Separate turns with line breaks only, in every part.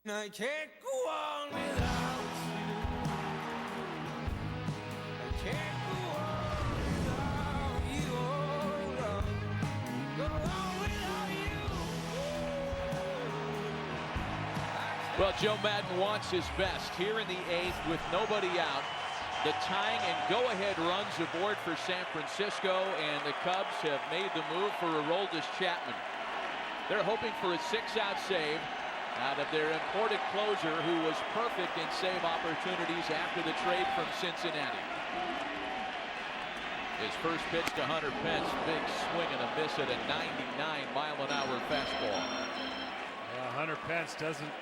I can't go on without you. I can't go on without you. Oh, Lord. Go on without you.
Well, Joe Madden wants his best here in the 8th with nobody out. The tying and go-ahead runs aboard for San Francisco, and the Cubs have made the move for Aroldis Chapman. They're hoping for a 6-out save out of their imported closer, who was perfect in save opportunities after the trade from Cincinnati. His first pitch to Hunter Pence, big swing and a miss at a 99-mile-an-hour fastball.
Hunter Pence doesn't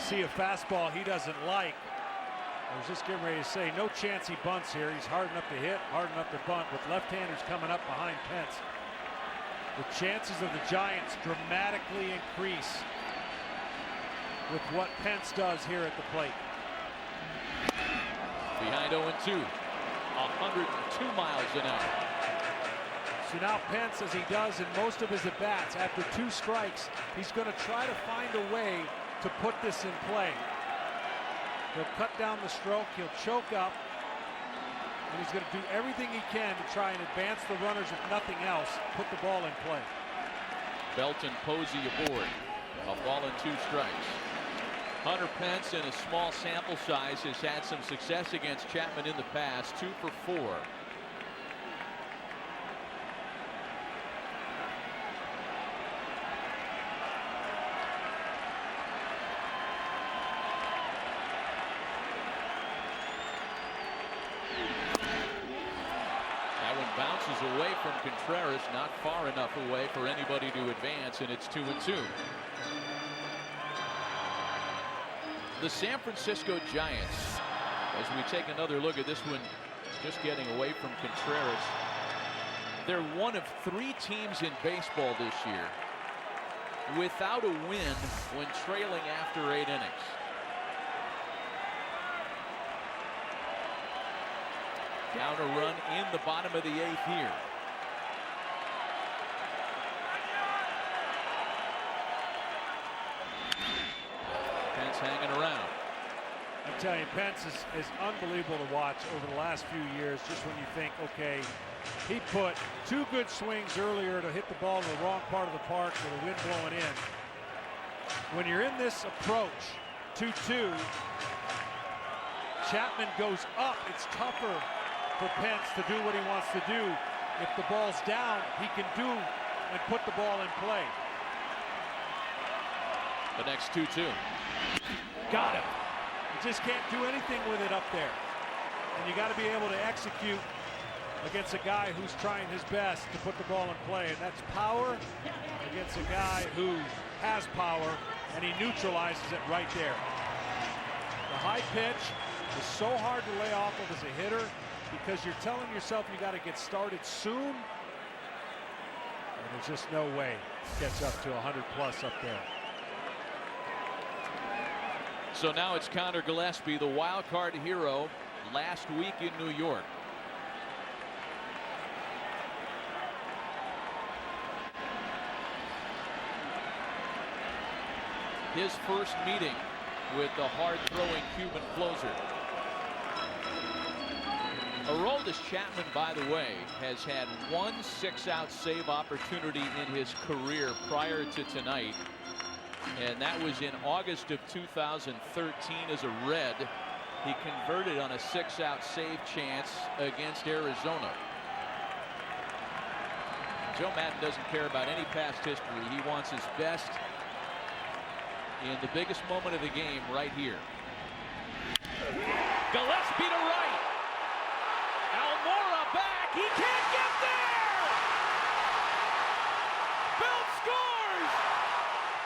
see a fastball he doesn't like. I was just getting ready to say, no chance he bunts here. He's hard enough to hit, hard enough to bunt, with left-handers coming up behind Pence. The chances of the Giants dramatically increase with what Pence does here at the plate.
Behind 0-2, 102 miles an hour.
So now Pence, as he does in most of his at-bats, after 2 strikes, he's going to try to find a way to put this in play. He'll cut down the stroke, he'll choke up, and he's going to do everything he can to try and advance the runners, if nothing else, put the ball in play.
Belton Posey aboard. A ball and 2 strikes. Hunter Pence, in a small sample size, has had some success against Chapman in the past, 2 for 4. Bounces away from Contreras, not far enough away for anybody to advance, and it's 2-2. The San Francisco Giants, as we take another look at this one, just getting away from Contreras. They're one of 3 teams in baseball this year without a win when trailing after 8 innings. Down a run in the bottom of the 8th here. Pence hanging around.
I'm telling you, Pence is unbelievable to watch over the last few years. Just when you think, okay, he put 2 good swings earlier to hit the ball in the wrong part of the park with the wind blowing in. When you're in this approach, 2-2, Chapman goes up. It's tougher for Pence to do what he wants to do. If the ball's down, he can do and put the ball in play.
The next 2-2.
Got him. You just can't do anything with it up there. And you got to be able to execute against a guy who's trying his best to put the ball in play. And that's power against a guy who has power, and he neutralizes it right there. The high pitch is so hard to lay off of as a hitter, because you're telling yourself you got to get started soon, and there's just no way to catch up to 100+ up there.
So now it's Conor Gillespie, the wild card hero last week in New York. His first meeting with the hard-throwing Cuban closer. Aroldis Chapman, by the way, has had 1 6-out save opportunity in his career prior to tonight, and that was in August of 2013 as a Red. He converted on a 6-out save chance against Arizona. Joe Madden doesn't care about any past history. He wants his best in the biggest moment of the game right here. Gillespie to right. Almora back. He can't get there. Belt scores.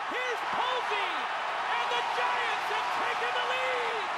Here's Posey, and the Giants have taken the lead.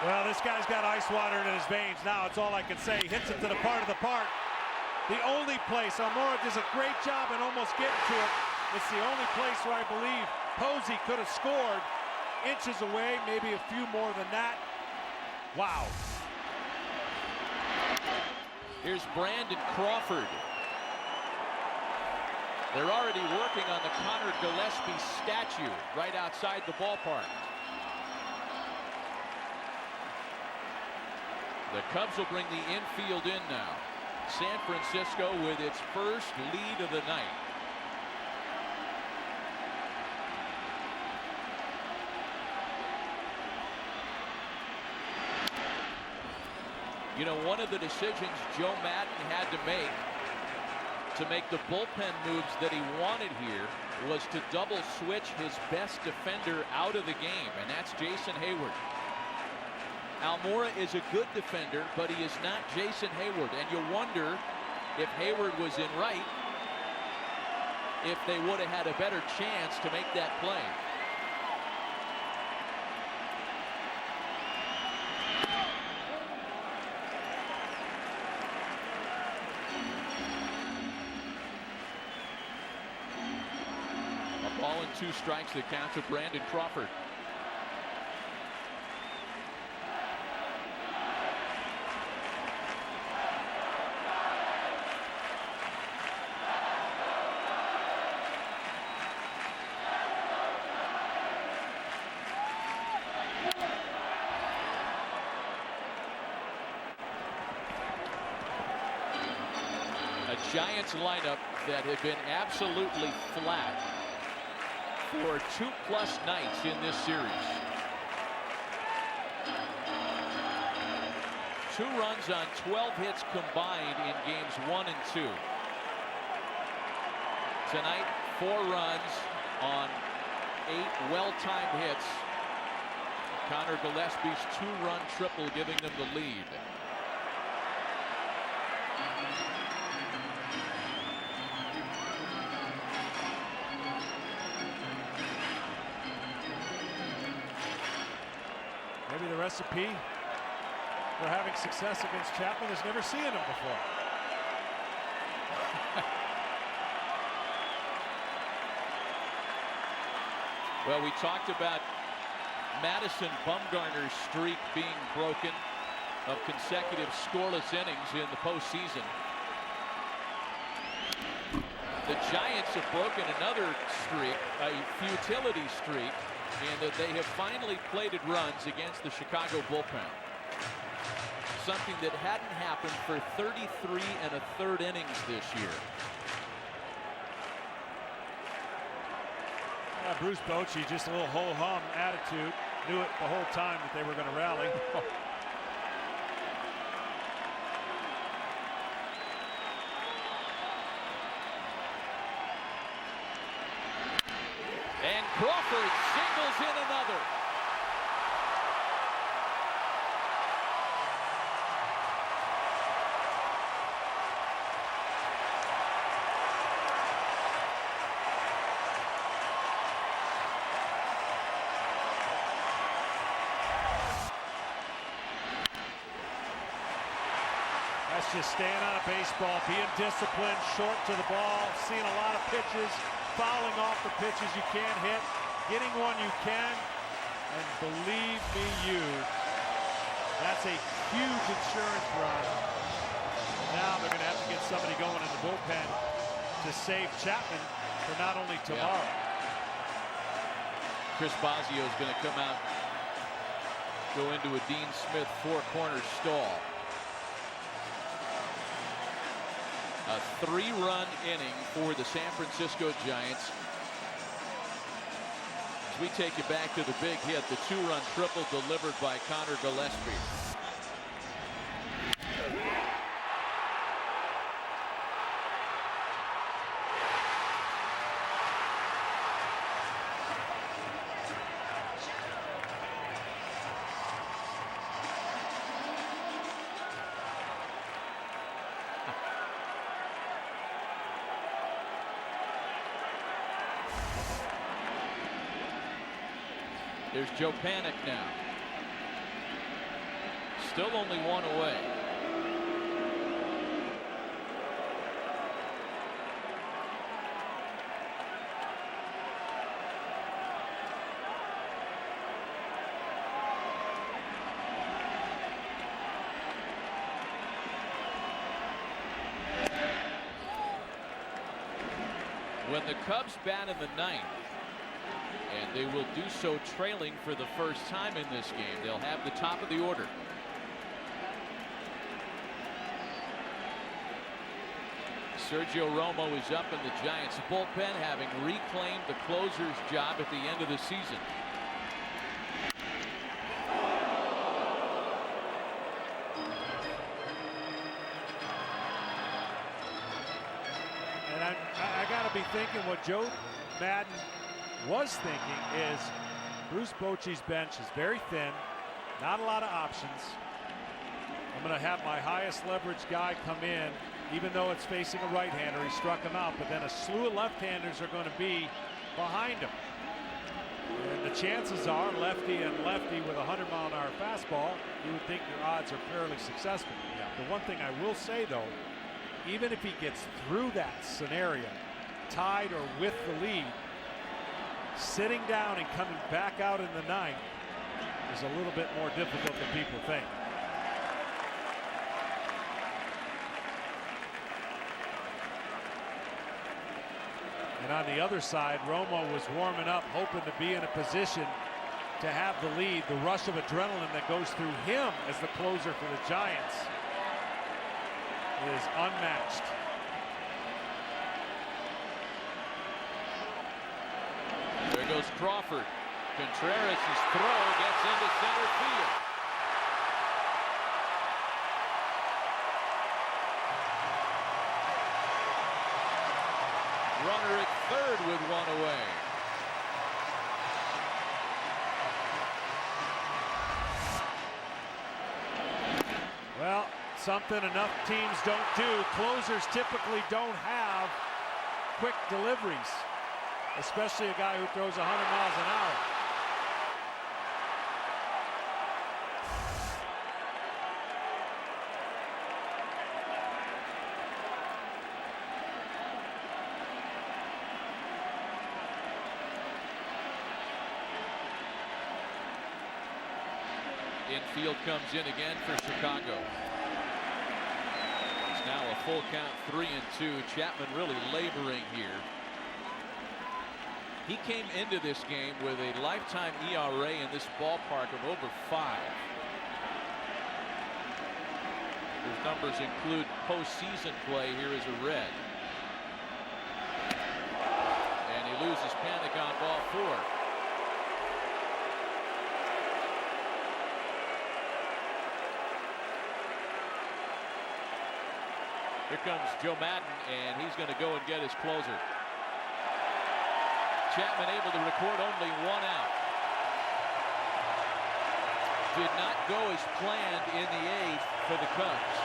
Well, this guy's got ice water in his veins now. It's all I can say. He hits it to the part of the park. The only place, Almora does a great job in almost getting to it. It's the only place where I believe Posey could have scored. Inches away, maybe a few more than that. Wow.
Here's Brandon Crawford. They're already working on the Connor Gillespie statue right outside the ballpark. The Cubs will bring the infield in now. San Francisco with its first lead of the night. You know, one of the decisions Joe Madden had to make the bullpen moves that he wanted here was to double switch his best defender out of the game, and that's Jason Hayward. Almora is a good defender, but he is not Jason Hayward, and you wonder if Hayward was in right, if they would have had a better chance to make that play. A ball and 2 strikes that count to Brandon Crawford. Giants lineup that had been absolutely flat for 2+ nights in this series. 2 runs on 12 hits combined in games 1 and 2. Tonight, 4 runs on 8 well-timed hits. Connor Gillespie's 2-run triple giving them the lead.
Maybe the recipe for having success against Chapman is never seeing him before.
Well, we talked about Madison Bumgarner's streak being broken of consecutive scoreless innings in the postseason. The Giants have broken another streak, a futility streak, in that they have finally plated runs against the Chicago bullpen. Something that hadn't happened for 33 1/3 innings this year.
Bruce Bochy, just a little ho-hum attitude. Knew it the whole time that they were going to rally.
And Crawford singles in another.
That's just staying on a baseball, being disciplined, short to the ball, seeing a lot of pitches, fouling off the pitches you can't hit, getting one you can, and believe me you, that's a huge insurance run. Now they're going to have to get somebody going in the bullpen to save Chapman for not only tomorrow.
Chris Bosio is going to come out, go into a Dean Smith 4-corner stall. A 3-run inning for the San Francisco Giants. As we take you back to the big hit, the 2-run triple delivered by Connor Gillespie. There's Joe Panik now. Still only one away. When the Cubs bat in the ninth, and they will do so trailing for the first time in this game, they'll have the top of the order. Sergio Romo is up in the Giants bullpen, having reclaimed the closer's job at the end of the season.
And I got to be thinking what Joe Madden was thinking is Bruce Bochy's bench is very thin, not a lot of options. I'm going to have my highest leverage guy come in, even though it's facing a right-hander. He struck him out, but then a slew of left-handers are going to be behind him. And the chances are lefty and lefty with a 100-mile-an-hour fastball, you would think your odds are fairly successful. Yeah. The one thing I will say, though, even if he gets through that scenario, tied or with the lead, sitting down and coming back out in the ninth is a little bit more difficult than people think. And on the other side, Romo was warming up, hoping to be in a position to have the lead. The rush of adrenaline that goes through him as the closer for the Giants is unmatched.
There goes Crawford. Contreras' throw gets into center field. Runner at third with one away.
Well, something enough teams don't do. Closers typically don't have quick deliveries, especially a guy who throws 100 miles an hour.
Infield comes in again for Chicago. It's now a full count, 3-2. Chapman really laboring here. He came into this game with a lifetime ERA in this ballpark of over 5. His numbers include postseason play here as a Red. And he loses panic on ball 4. Here comes Joe Madden, and he's going to go and get his closer. Chapman able to record only 1 out. Did not go as planned in the 8th for the Cubs.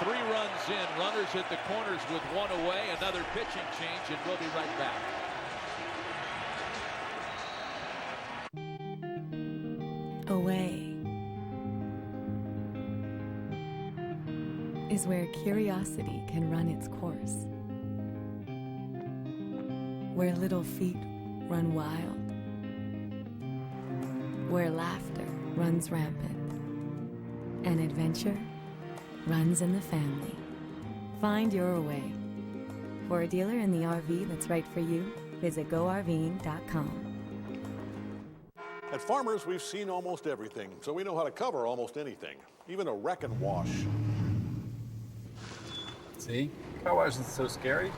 Three runs in, runners at the corners with 1 away, another pitching change, and we'll be right back.
Away is where curiosity can run its course, where little feet run wild, where laughter runs rampant, and adventure runs in the family. Find your away. For a dealer in the RV that's right for you, visit GoRVing.com.
At Farmers, we've seen almost everything, so we know how to cover almost anything, even a wreck and wash.
See? Car wash isn't so scary.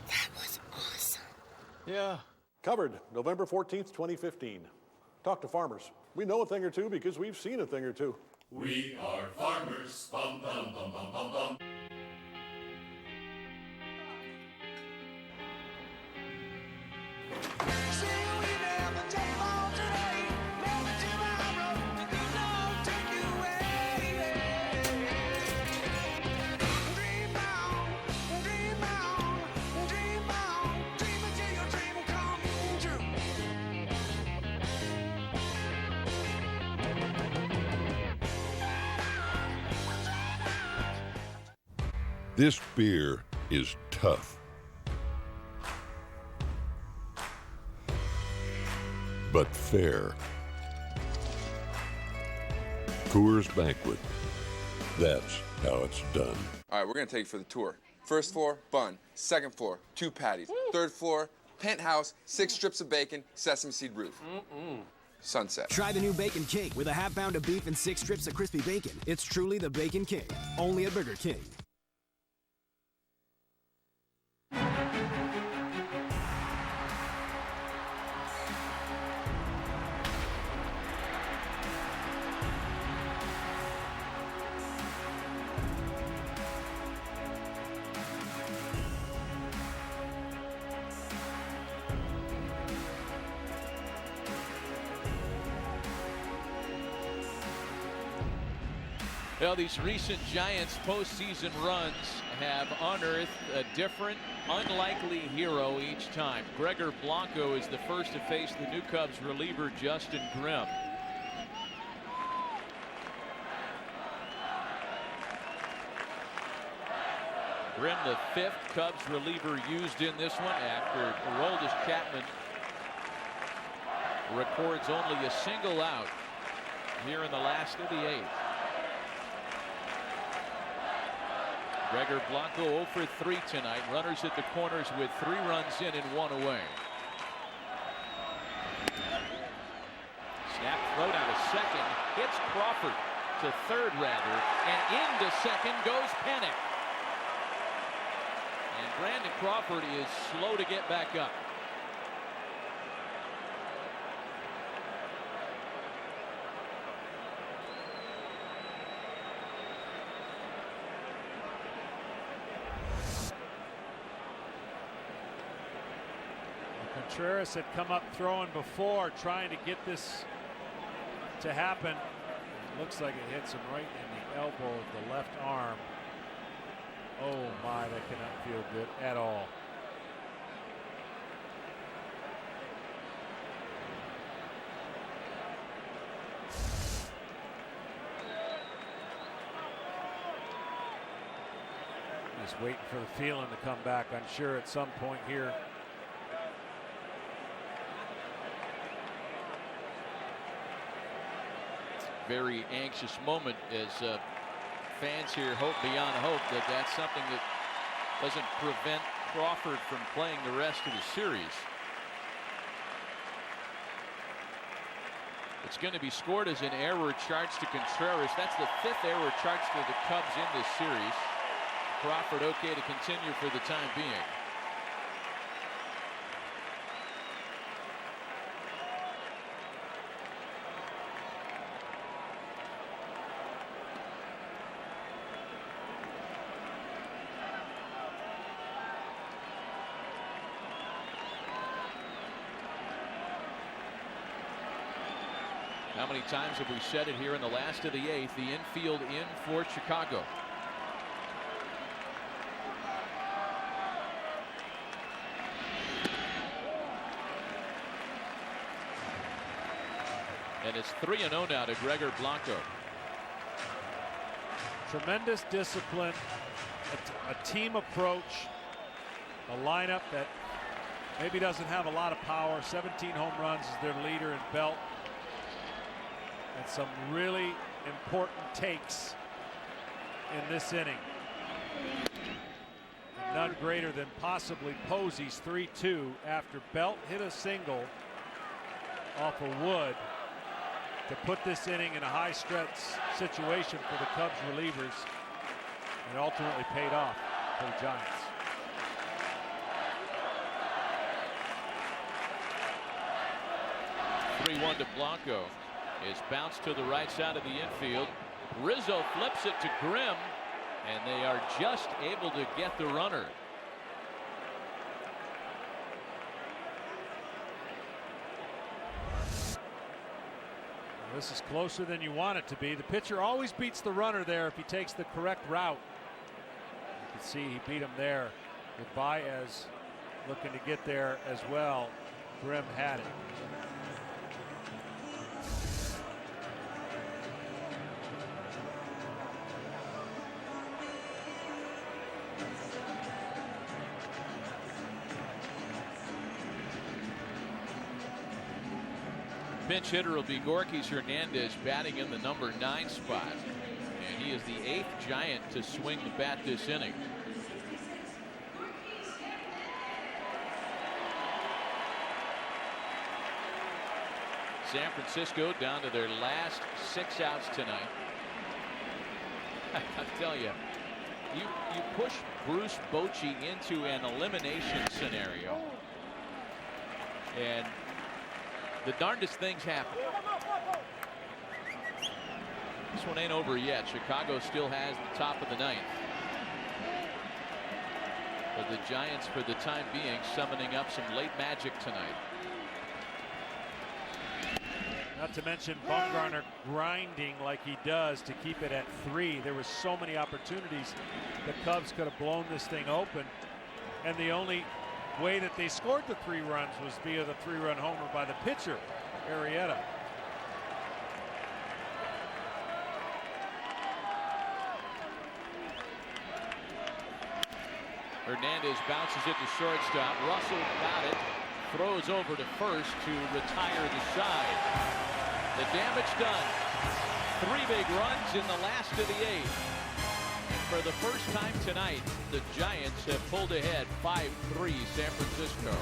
That was awesome.
Yeah. Covered November 14th, 2015. Talk to Farmers. We know a thing or two because we've seen a thing or two.
We are farmers. Bum, bum, bum, bum, bum, bum.
This beer is tough, but fair. Coors Banquet. That's how it's done.
All right, we're going to take you for the tour. First floor, bun. Second floor, 2 patties. Third floor, penthouse, 6 strips of bacon, sesame seed roof. Sunset.
Try the new Bacon King with a half pound of beef and 6 strips of crispy bacon. It's truly the Bacon King, only at Burger King.
Well, these recent Giants postseason runs have unearthed a different, unlikely hero each time. Gregor Blanco is the first to face the new Cubs reliever Justin Grimm. Grimm, the 5th Cubs reliever used in this one after Aroldis Chapman records only a single out here in the last of the 8th. Gregor Blanco 0 for 3 tonight. Runners at the corners with 3 runs in and 1 away. Snap throw down to second. Hits Crawford to third rather. And into second goes Pennick. And Brandon Crawford is slow to get back up.
Contreras had come up throwing before, trying to get this to happen. Looks like it hits him right in the elbow of the left arm. Oh my, that cannot feel good at all. Just waiting for the feeling to come back, I'm sure, at some point here.
Very anxious moment as fans here hope beyond hope that that's something that doesn't prevent Crawford from playing the rest of the series. It's going to be scored as an error charged to Contreras. That's the 5th error charged to the Cubs in this series. Crawford okay to continue for the time being. How many times have we said it here in the last of the 8th? The infield in for Chicago. And it's 3-0 now to Gregor Blanco.
Tremendous discipline, a team approach, a lineup that maybe doesn't have a lot of power. 17 home runs is their leader in Belt. And some really important takes in this inning. And none greater than possibly Posey's 3-2 after Belt hit a single off of Wood to put this inning in a high stress situation for the Cubs relievers, and ultimately paid off for the Giants.
(3-1) to Blanco. Is bounced to the right side of the infield. Rizzo flips it to Grimm, and they are just able to get the runner.
This is closer than you want it to be. The pitcher always beats the runner there if he takes the correct route. You can see he beat him there with Baez looking to get there as well. Grimm had it.
pinch hitter will be Gorkys Hernandez, batting in the number 9 spot. And he is the 8th Giant to swing the bat this inning. San Francisco down to their last 6 outs tonight. I tell you, you push Bruce Bochy into an elimination scenario, and the darndest things happen. This one ain't over yet. Chicago still has the top of the 9th. But the Giants, for the time being, summoning up some late magic tonight.
Not to mention Bumgarner grinding like he does to keep it at 3. There were so many opportunities the Cubs could have blown this thing open, and the only way that they scored the 3 runs was via the 3-run homer by the pitcher, Arrieta.
Hernandez bounces it to shortstop. Russell got it. Throws over to first to retire the side. The damage done. 3 big runs in the last of the 8th. And for the first time tonight, the Giants have pulled ahead 5-3 San Francisco.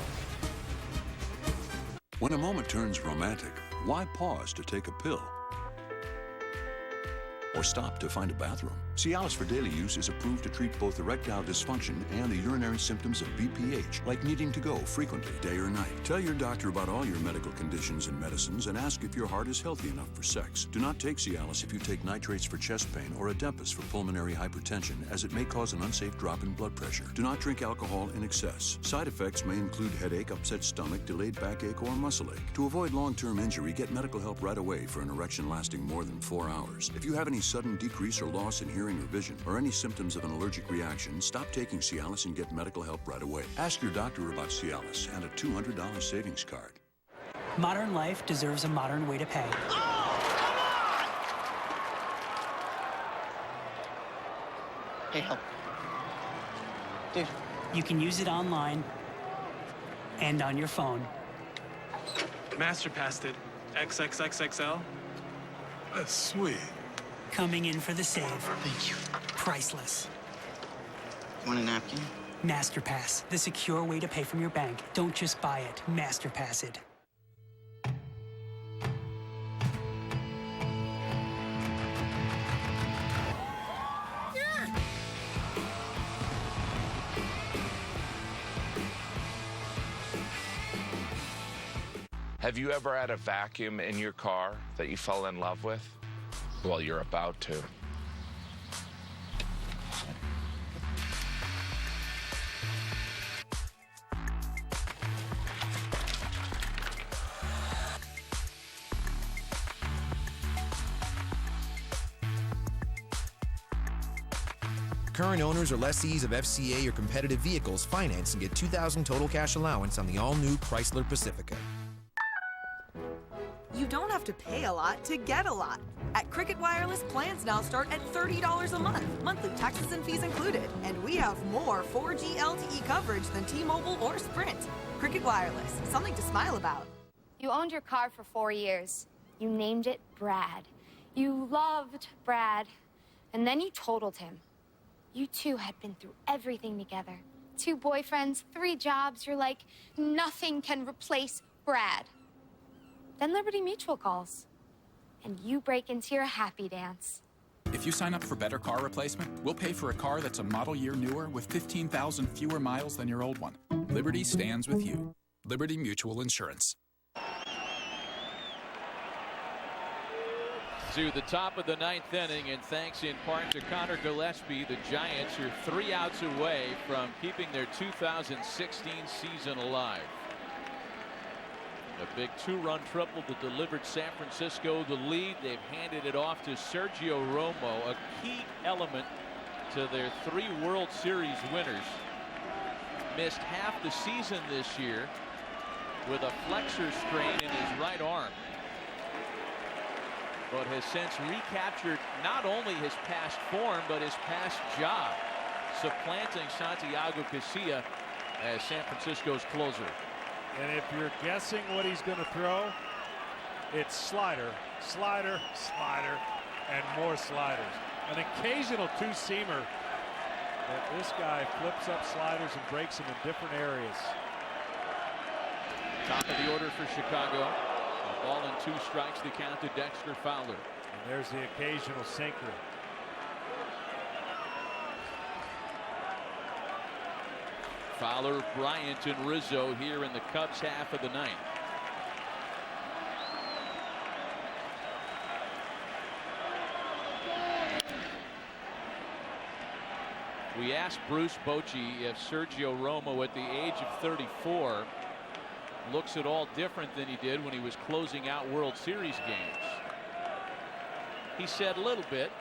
When a moment turns romantic, why pause to take a pill? Or stop to find a bathroom? Cialis for daily use is approved to treat both erectile dysfunction and the urinary symptoms of BPH, like needing to go frequently, day or night. Tell your doctor about all your medical conditions and medicines and ask if your heart is healthy enough for sex. Do not take Cialis if you take nitrates for chest pain or Adempus for pulmonary hypertension, as it may cause an unsafe drop in blood pressure. Do not drink alcohol in excess. Side effects may include headache, upset stomach, delayed backache, or muscle ache. To avoid long-term injury, get medical help right away for an erection lasting more than 4 hours. If you have any sudden decrease or loss in hearing or vision, or any symptoms of an allergic reaction, stop taking Cialis and get medical help right away. Ask your doctor about Cialis and a $200 savings card.
Modern life deserves a modern way to pay.
Hey, help. Dude.
You can use it online and on your phone.
Masterpassed it. XXXXL.
That's sweet.
Coming in for the save.
Thank you.
Priceless.
Want a napkin?
Masterpass, the secure way to pay from your bank. Don't just buy it, Masterpass it.
Have you ever had a vacuum in your car that you fell in love with? Well, you're about to.
Current owners or lessees of FCA or competitive vehicles finance and get $2,000 total cash allowance on the all-new Chrysler Pacifica.
You don't have to pay a lot to get a lot. At Cricket Wireless, plans now start at $30 a month, monthly taxes and fees included. And we have more 4G LTE coverage than T-Mobile or Sprint. Cricket Wireless, something to smile about.
You owned your car for 4 years. You named it Brad. You loved Brad. And then you totaled him. You two had been through everything together. 2 boyfriends, 3 jobs. You're like, nothing can replace Brad. Then Liberty Mutual calls, and you break into your happy dance.
If you sign up for better car replacement, we'll pay for a car that's a model year newer with 15,000 fewer miles than your old one. Liberty stands with you. Liberty Mutual Insurance.
To the top of the 9th inning, and thanks in part to Connor Gillespie, the Giants are 3 outs away from keeping their 2016 season alive. A big 2-run triple that delivered San Francisco the lead. They've handed it off to Sergio Romo, a key element to their 3 World Series winners. Missed half the season this year with a flexor strain in his right arm, but has since recaptured not only his past form but his past job, supplanting Santiago Casilla as San Francisco's closer.
And if you're guessing what he's going to throw, It's slider, slider, slider, and more sliders. An occasional two-seamer, but this guy flips up sliders and breaks them in different areas.
Top of the order for Chicago. A ball and 2 strikes, the count to Dexter Fowler.
And there's the occasional sinker.
Fowler, Bryant, and Rizzo here in the Cubs half of the ninth. We asked Bruce Bochy if Sergio Romo at the age of 34 looks at all different than he did when he was closing out World Series games. He said a little bit,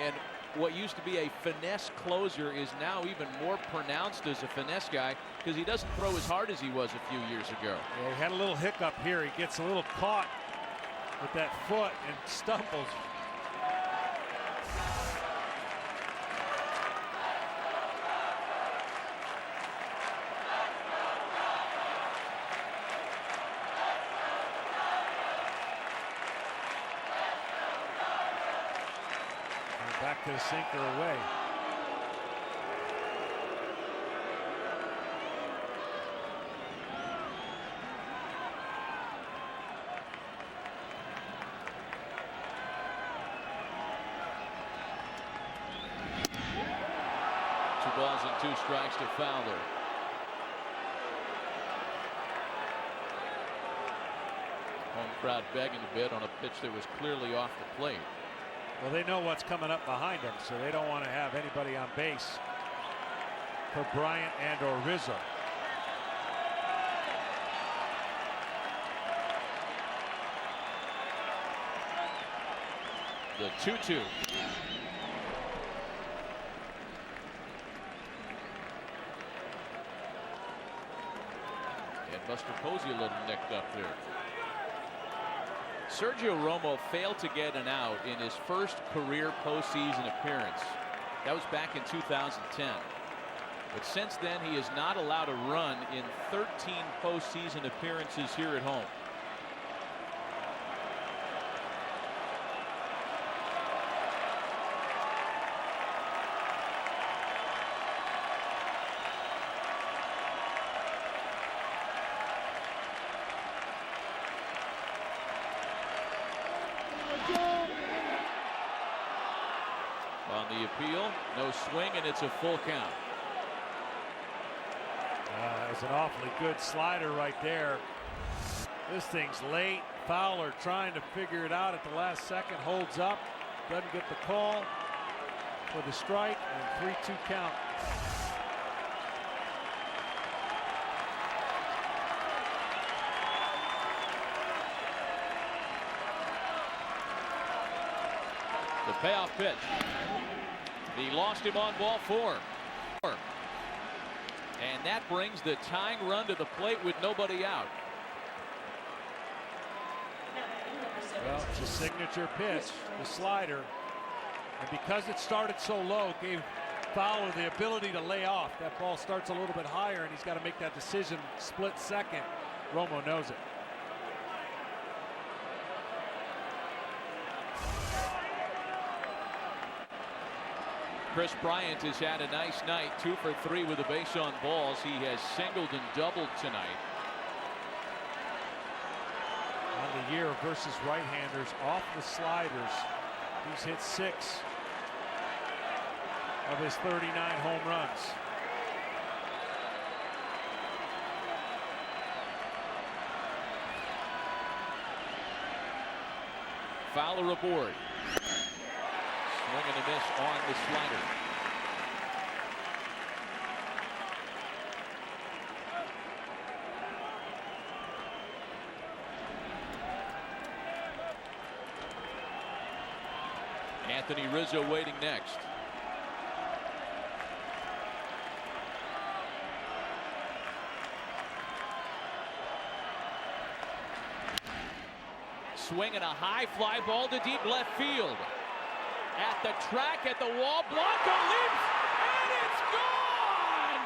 and what used to be a finesse closer is now even more pronounced as a finesse guy because he doesn't throw as hard as he was a few years ago.
Yeah, he had a little hiccup here. He gets a little caught with that foot and stumbles. Back to the sinker away.
Two balls and 2 strikes to Fowler. Home crowd begging a bit on a pitch that was clearly off the plate.
Well, they know what's coming up behind them, so they don't want to have anybody on base for Bryant and or Rizzo.
The 2-2. And Buster Posey a little nicked up there. Sergio Romo failed to get an out in his first career postseason appearance. That was back in 2010. But since then, he is not allowed a run in 13 postseason appearances here at home. On the appeal, no swing, and it's a full count.
It's an awfully good slider right there. This thing's late. Fowler trying to figure it out at the last second, holds up, doesn't get the call for the strike, and 3-2 count.
The payoff pitch. He lost him on ball 4. And that brings the tying run to the plate with nobody out.
Well, it's a signature pitch, the slider. And because it started so low, it gave Fowler the ability to lay off. That ball starts a little bit higher, and he's got to make that decision split second. Romo knows it.
Chris Bryant has had a nice night, 2 for 3 with a base on balls. He has singled and doubled tonight.
On the year versus right-handers off the sliders, he's hit 6 of his 39 home runs.
Fowler aboard. Swing and a miss on the slider. Anthony Rizzo waiting next. Swing and a high fly ball to deep left field. At the track, at the wall, Blanco leaps, and it's gone!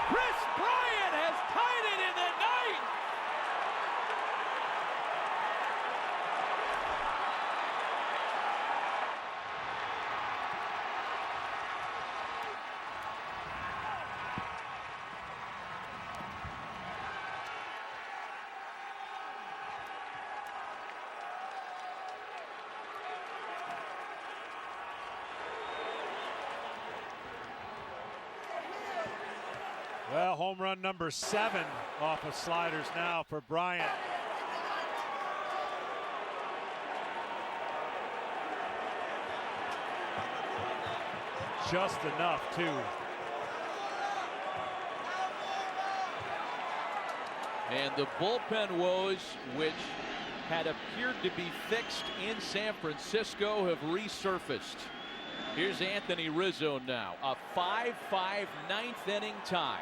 Chris Bryant has tied it in the ninth!
Well, home run number 7 off of sliders now for Bryant. Just enough, too.
And the bullpen woes, which had appeared to be fixed in San Francisco, have resurfaced. Here's Anthony Rizzo now. A 5-5 ninth inning tie.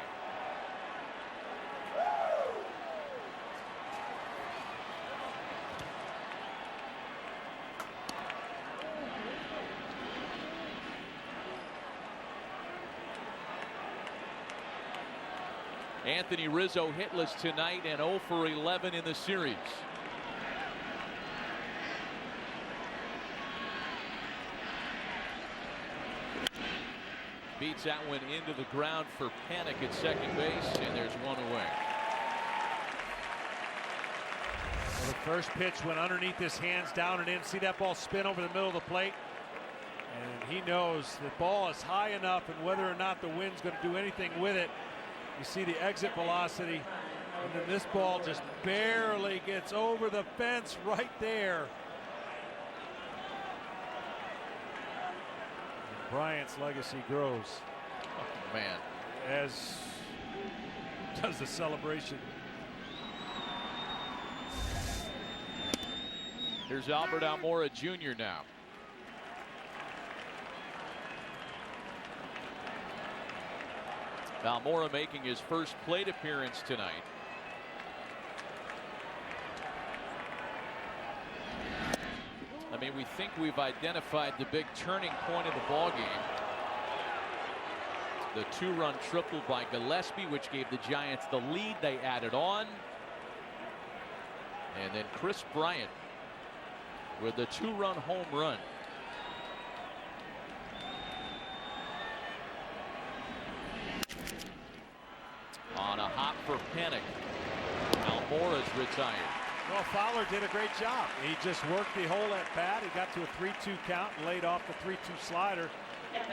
Anthony Rizzo hitless tonight and 0 for 11 in the series. Beats that one into the ground for Panic at second base, and there's one away.
Well, the first pitch went underneath his hands, down and in. See that ball spin over the middle of the plate? And he knows the ball is high enough, and whether or not the wind's going to do anything with it, you see the exit velocity, and then this ball just barely gets over the fence right there. Bryant's legacy grows.
Oh, man.
As does the celebration.
Here's Albert Almora Jr. now. Almora making his first plate appearance tonight. I mean, we think we've identified the big turning point of the ball game. The 2-run triple by Gillespie, which gave the Giants the lead. They added on. And then Chris Bryant with the 2-run home run. On a hop for Panic. Almora's retired.
Well, Fowler did a great job. He just worked the hole at bat. He got to a 3-2 count and laid off the 3-2 slider. And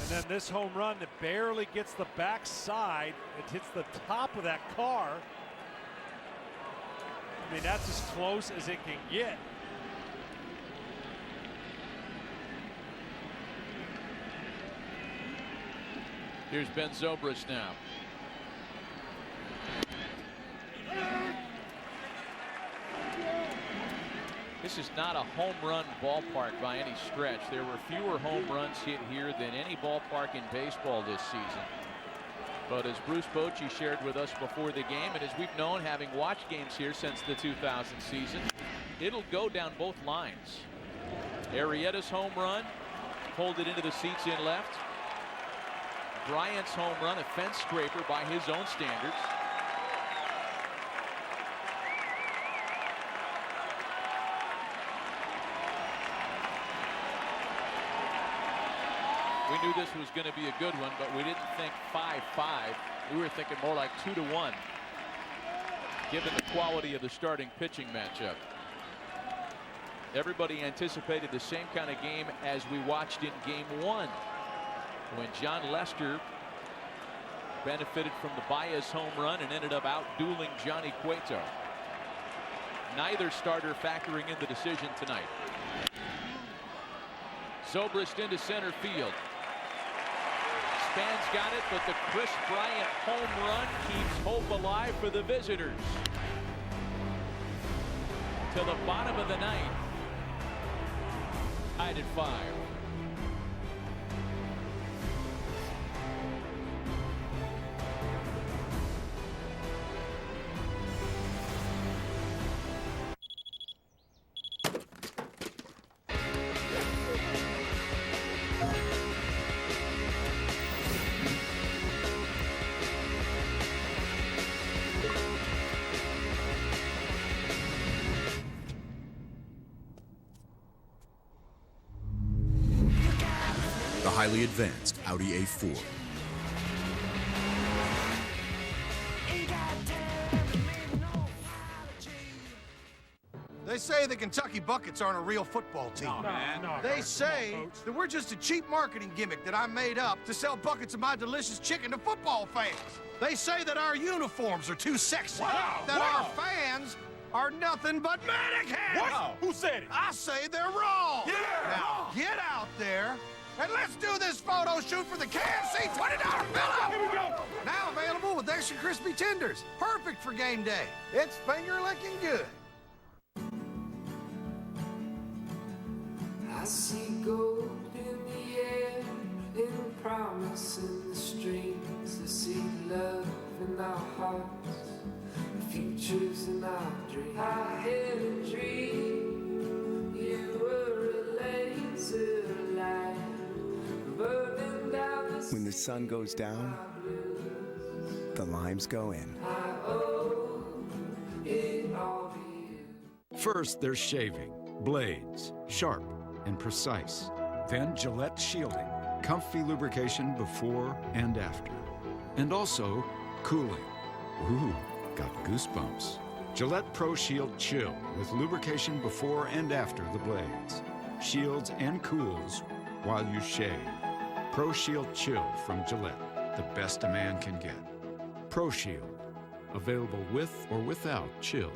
then this home run that barely gets the backside. It hits the top of that car. I mean, that's as close as it can get.
Here's Ben Zobrist now. This is not a home run ballpark by any stretch. There were fewer home runs hit here than any ballpark in baseball this season. But as Bruce Bochy shared with us before the game, and as we've known, having watched games here since the 2000 season, it'll go down both lines. Arrieta's home run pulled it into the seats in left. Bryant's home run, a fence scraper by his own standards. We knew this was going to be a good one, but we didn't think 5-5. We were thinking more like 2-1, given the quality of the starting pitching matchup. Everybody anticipated the same kind of game as we watched in Game 1, when John Lester benefited from the Baez home run and ended up out-dueling Johnny Cueto. Neither starter factoring in the decision tonight. Zobrist into center field. Span's got it, but the Chris Bryant home run keeps hope alive for the visitors. To the bottom of the ninth. Tied at 5.
Highly advanced Audi A4. They say the Kentucky Buckets aren't a real football team. They say that we're just a cheap marketing gimmick that I made up to sell buckets of my delicious chicken to football fans. They say that our uniforms are too sexy. That our fans are nothing but mannequins.
What? Who said it?
I say they're wrong. Yeah. Now get out there and let's do this photo shoot for the KFC $20 bill.
Here we go.
Now available with extra crispy tenders. Perfect for game day. It's finger licking good.
I see gold in the air, in promise in the streams. I see love in our hearts, the futures in our dreams. I had a dream, you were a laser light, burning down the
When the sun goes down, the limes go in.
I owe it all to you.
First, there's shaving, blades, sharp and precise. Then Gillette shielding, comfy lubrication before and after. And also cooling. Ooh, got goosebumps. Gillette Pro Shield Chill with lubrication before and after the blades. Shields and cools while you shave. Pro Shield Chill from Gillette, the best a man can get. Pro Shield, available with or without chill.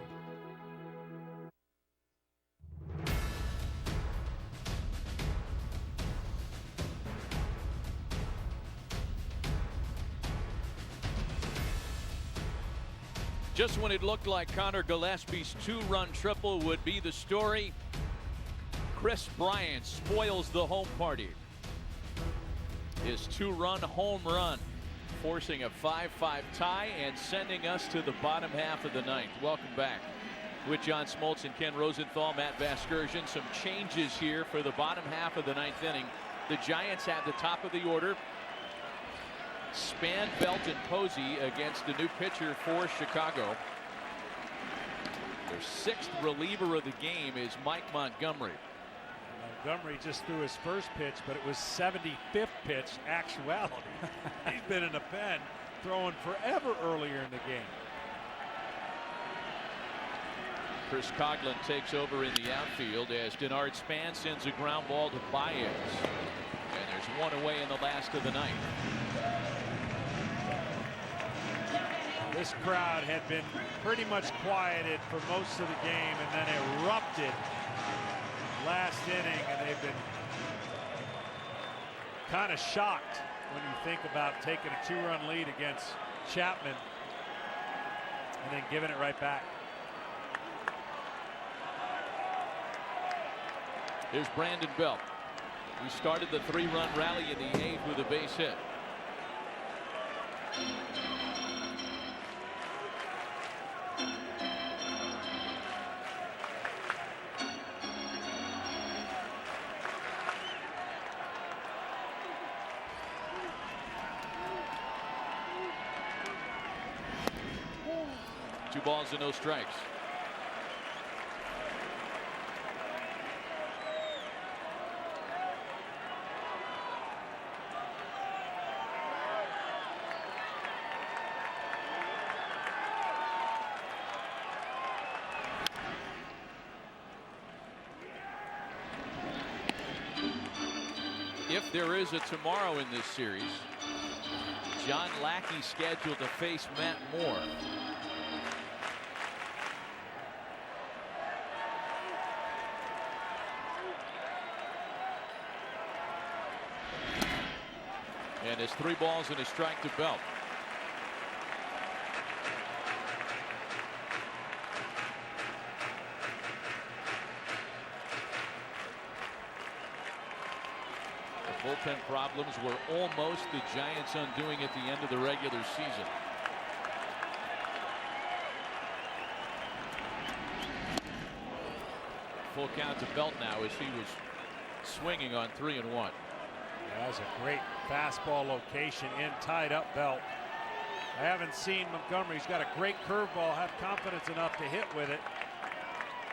Just when it looked like Connor Gillespie's two-run triple would be the story, Chris Bryant spoils the home party. His two-run home run, forcing a 5-5 tie and sending us to the bottom half of the ninth. Welcome back with John Smoltz and Ken Rosenthal, Matt Vasgersian. Some changes here for the bottom half of the ninth inning. The Giants have the top of the order. Span, Belt, and Posey against the new pitcher for Chicago. Their sixth reliever of the game is Mike Montgomery.
Montgomery just threw his first pitch, but it was 75th pitch actuality. He's been in the pen throwing forever earlier in the game.
Chris Coughlin takes over in the outfield as Denard Span sends a ground ball to Baez. And there's one away in the last of the ninth.
This crowd had been pretty much quieted for most of the game and then erupted last inning, and they've been kind of shocked when you think about taking a two-run lead against Chapman and then giving it right back.
Here's Brandon Belt. He started the three-run rally in the eighth with a base hit. Two balls and no strikes. If there is a tomorrow in this series, John Lackey scheduled to face Matt Moore. And it's 3 balls and a strike to Belt. The bullpen problems were almost the Giants' undoing at the end of the regular season. Full count to Belt now as he was swinging on 3-1.
That's a great fastball location in tied up Belt. I haven't seen Montgomery. He's got a great curveball. Have confidence enough to hit with it.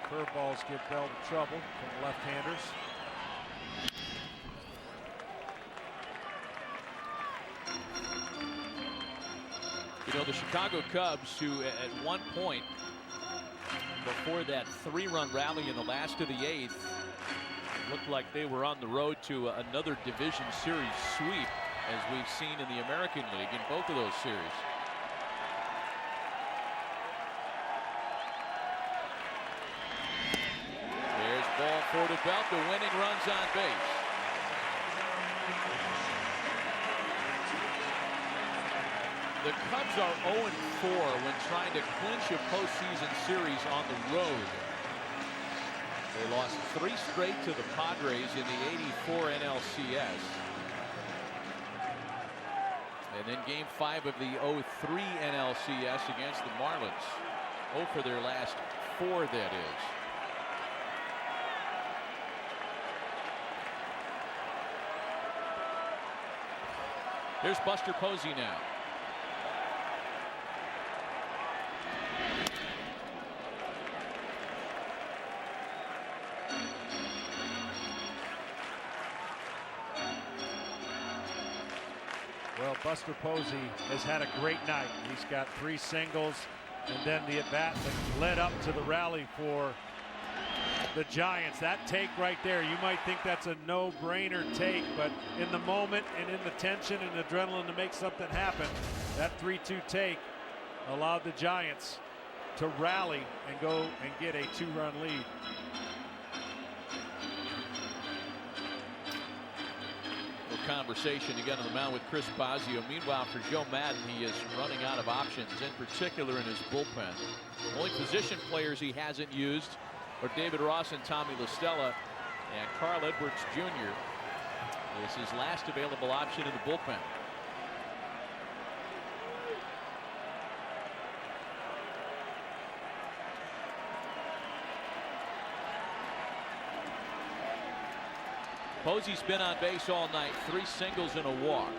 Curveballs give Belt trouble from left-handers.
You know, the Chicago Cubs, who at one point before that 3-run rally in the last of the 8th. Looked like they were on the road to another Division Series sweep, as we've seen in the American League in both of those series. There's ball for the belt. The winning runs on base. The Cubs are 0-4 when trying to clinch a postseason series on the road. They lost 3 straight to the Padres in the '84 NLCS. And then Game 5 of the '03 NLCS against the Marlins. 0 for their last 4, that is. Here's Buster Posey now.
Well, Buster Posey has had a great night. He's got 3 singles, and then the at-bat that led up to the rally for the Giants. That take right there, you might think that's a no-brainer take, but in the moment and in the tension and adrenaline to make something happen, that 3-2 take allowed the Giants to rally and go and get a 2-run lead.
Conversation again on the mound with Chris Bosio. Meanwhile, for Joe Madden, he is running out of options, in particular in his bullpen. Only position players he hasn't used are David Ross and Tommy LaStella, and Carl Edwards Jr. is his last available option in the bullpen. Posey's been on base all night, 3 singles and a walk.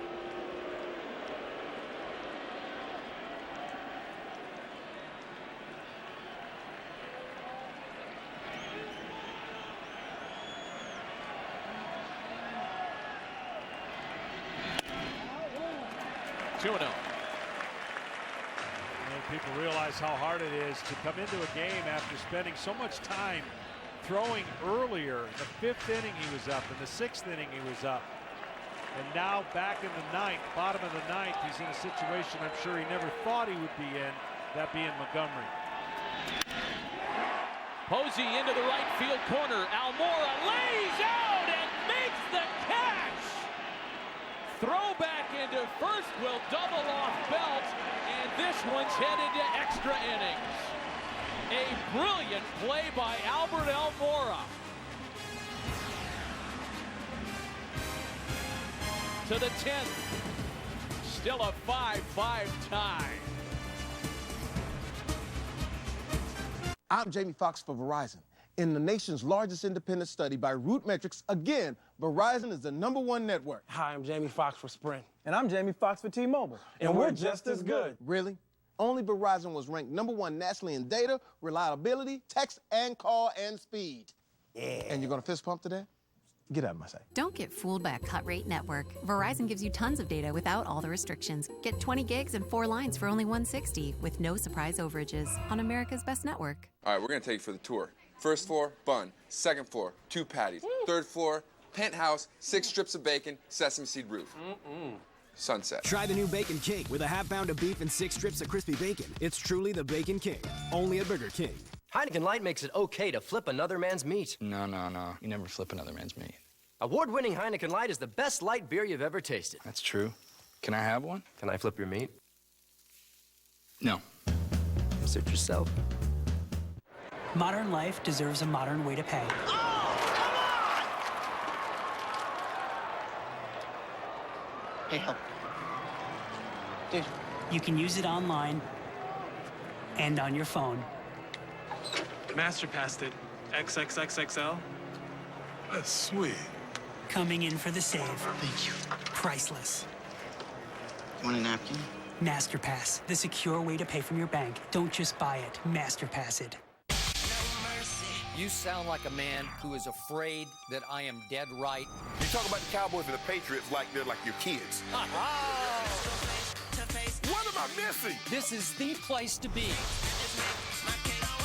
Two-0.
People realize how hard it is to come into a game after spending so much time throwing earlier. In the 5th inning he was up, in the 6th inning he was up, and now back in the 9th, bottom of the 9th, he's in a situation I'm sure he never thought he would be in, that being Montgomery.
Posey into the right field corner. Almora lays out and makes the catch. Throw back into first will double off Belt, and this one's headed to extra innings. A brilliant play by Albert Almora. To the 10th. Still a 5-5 tie.
I'm Jamie Foxx for Verizon. In the nation's largest independent study by Root Metrics, again, Verizon is the #1 network.
Hi, I'm Jamie Foxx for Sprint. And I'm Jamie Foxx for T-Mobile. And we're just as good.
Really? Only Verizon was ranked #1 nationally in data, reliability, text and call and speed. Yeah. And you're gonna fist pump today? Get out of my sight.
Don't get fooled by a cut rate network. Verizon gives you tons of data without all the restrictions. Get 20 gigs and 4 lines for only $160 with no surprise overages on America's best network.
All right, we're gonna take you for the tour. First floor, bun. Second floor, 2 patties. Third floor, penthouse, 6 strips of bacon, sesame seed roof. Sunset.
Try the new Bacon King with a half pound of beef and 6 strips of crispy bacon. It's truly the Bacon King, only at Burger King.
Heineken Light makes it okay to flip another man's meat.
No. You never flip another man's meat.
Award-winning Heineken Light is the best light beer you've ever tasted.
That's true. Can I have one?
Can I flip your meat?
No.
Suit yourself.
Modern life deserves a modern way to pay.
Hey, help. Dude.
You can use it online and on your phone.
Master passed it. XXXXL.
That's sweet.
Coming in for the save.
Thank you.
Priceless.
Want a napkin?
MasterPass, the secure way to pay from your bank. Don't just buy it, MasterPass it.
You sound like a man who is afraid that I am dead right.
You talk about the Cowboys and the Patriots like they're like your kids. What am I missing?
This is the place to be.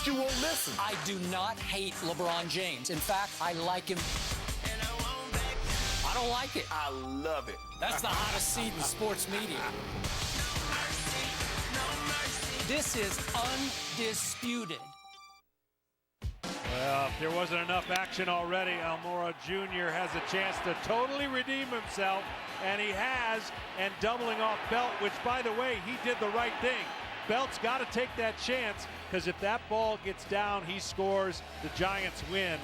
you won't listen.
I do not hate LeBron James. In fact, I like him. I don't like it.
I love it.
That's the hottest seat in sports media. This is undisputed.
Well, if there wasn't enough action already, Almora Jr. has a chance to totally redeem himself, and he has, and doubling off Belt, which, by the way, he did the right thing. Belt's got to take that chance, because if that ball gets down, he scores, the Giants win.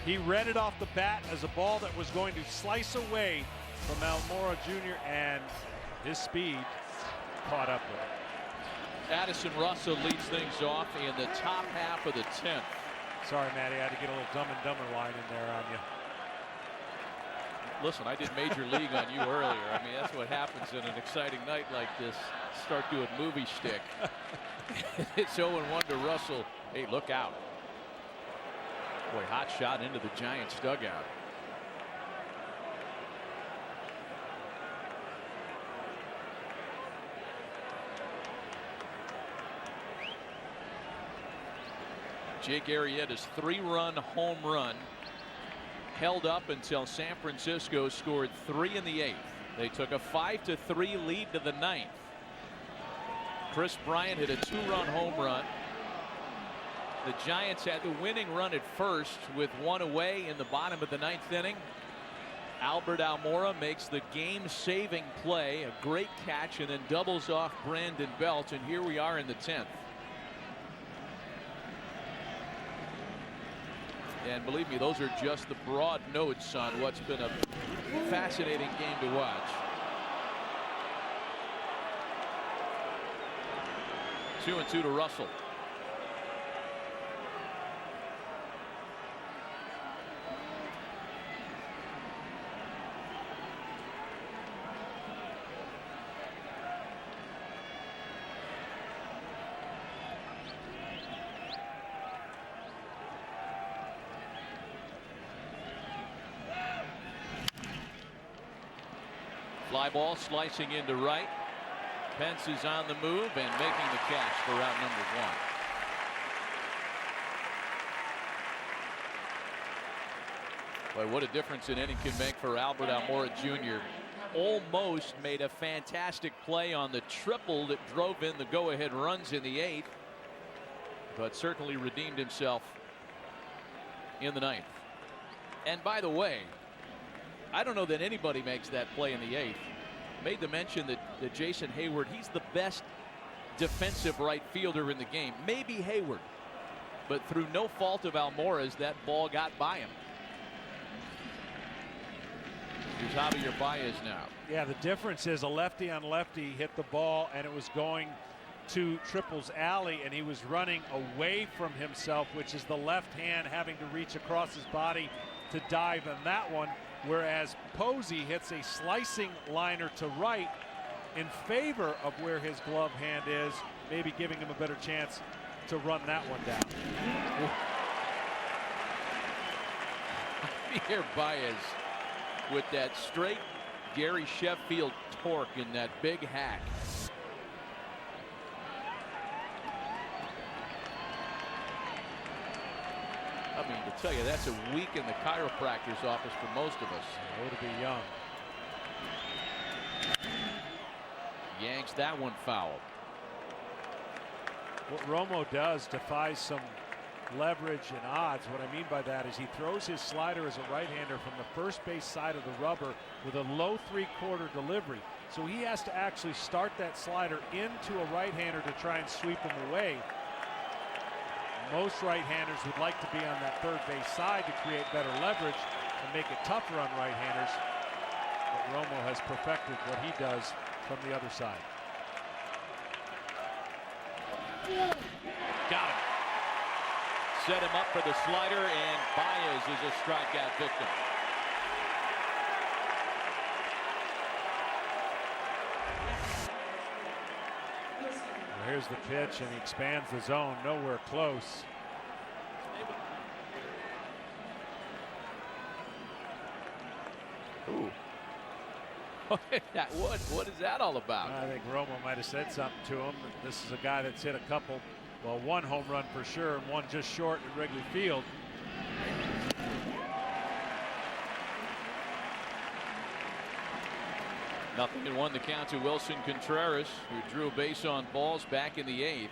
He read it off the bat as a ball that was going to slice away from Almora Jr., and his speed caught up with it.
Addison Russell leads things off in the top half of the 10th.
Sorry, Matty, I had to get a little Dumb and Dumber line in there on you.
Listen, I did Major League on you earlier. I mean, that's what happens in an exciting night like this. Start doing movie shtick. It's 0-1 to Russell. Hey, look out. Boy, hot shot into the Giants dugout. Jake Arrieta's 3-run home run held up until San Francisco scored 3 in the 8th. They took a 5-3 lead to the 9th. Chris Bryant hit a 2-run home run. The Giants had the winning run at first with 1 away in the bottom of the 9th inning. Albert Almora makes the game-saving play, a great catch, and then doubles off Brandon Belt, and here we are in the 10th. And believe me, those are just the broad notes on what's been a fascinating game to watch. 2-2 to Russell. Fly ball slicing into right. Pence is on the move and making the catch for out number 1. Boy, what a difference an inning can make for Albert Almora Jr. Almost made a fantastic play on the triple that drove in the go-ahead runs in the 8th, but certainly redeemed himself in the 9th. And by the way, I don't know that anybody makes that play in the 8th. Made the mention that Jason Hayward, he's the best defensive right fielder in the game. Maybe Hayward, but through no fault of Almora's, that ball got by him. Here's Javier Baez now.
Yeah, the difference is a lefty on lefty hit the ball, and it was going to Triple's alley, and he was running away from himself, which is the left hand having to reach across his body to dive in that one. Whereas Posey hits a slicing liner to right in favor of where his glove hand is, maybe giving him a better chance to run that one down.
Here Baez with that straight Gary Sheffield torque in that big hack. I mean, to tell you, that's a week in the chiropractor's office for most of us.
Way to be young.
Yanks that one foul.
What Romo does defies some leverage and odds. What I mean by that is he throws his slider as a right-hander from the first base side of the rubber with a low 3/4 delivery. So he has to actually start that slider into a right-hander to try and sweep him away. Most right-handers would like to be on that third base side to create better leverage and make it tougher on right-handers. But Romo has perfected what he does from the other side.
Got him. Set him up for the slider, and Baez is a strikeout victim.
Here's the pitch, and he expands the zone. Nowhere close.
Ooh. What is that all about?
I think Romo might have said something to him. This is a guy that's hit a couple Well, one home run for sure and one just short at Wrigley Field.
Nothing and 1 the count to Wilson Contreras, who drew a base on balls back in the 8th.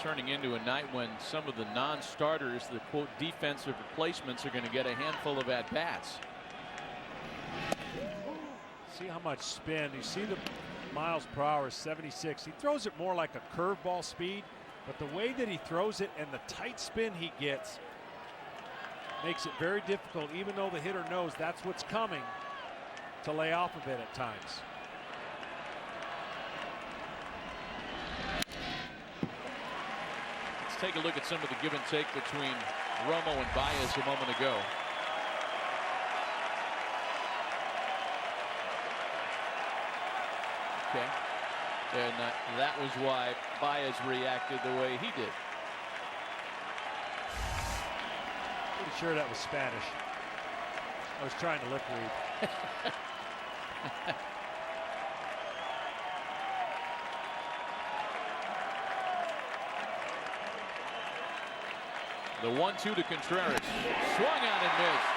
Turning into a night when some of the non-starters, the quote defensive replacements, are going to get a handful of at-bats.
See how much spin. You see the miles per hour, 76. He throws it more like a curveball speed, but the way that he throws it and the tight spin he gets makes it very difficult, even though the hitter knows that's what's coming, to lay off a bit at times.
Let's take a look at some of the give and take between Romo and Baez a moment ago. Okay. And that was why Baez reacted the way he did.
Pretty sure that was Spanish. I was trying to lip read.
The 1-2 to Contreras. Swung on and missed.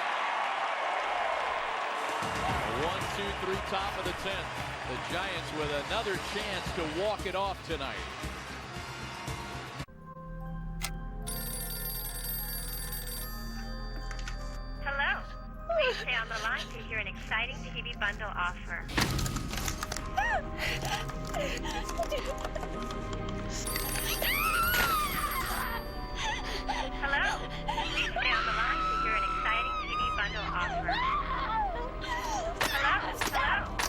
1-2-3 top of the 10th. The Giants with another chance to walk it off tonight.
Hello. Please stay on the line to hear an exciting TV bundle offer. Hello. Please stay on the line to hear an exciting TV bundle offer.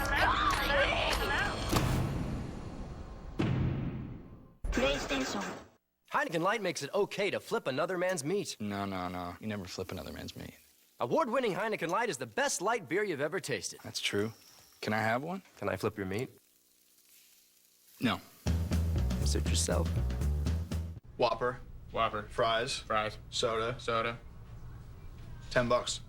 Hello.
PlayStation. Heineken Light makes it okay to flip another man's meat.
No. You never flip another man's meat.
Award-winning Heineken Light is the best light beer you've ever tasted.
That's true. Can I have one?
Can I flip your meat?
No.
Suit yourself.
Whopper.
Whopper.
Fries.
Fries.
Soda.
Soda.
$10.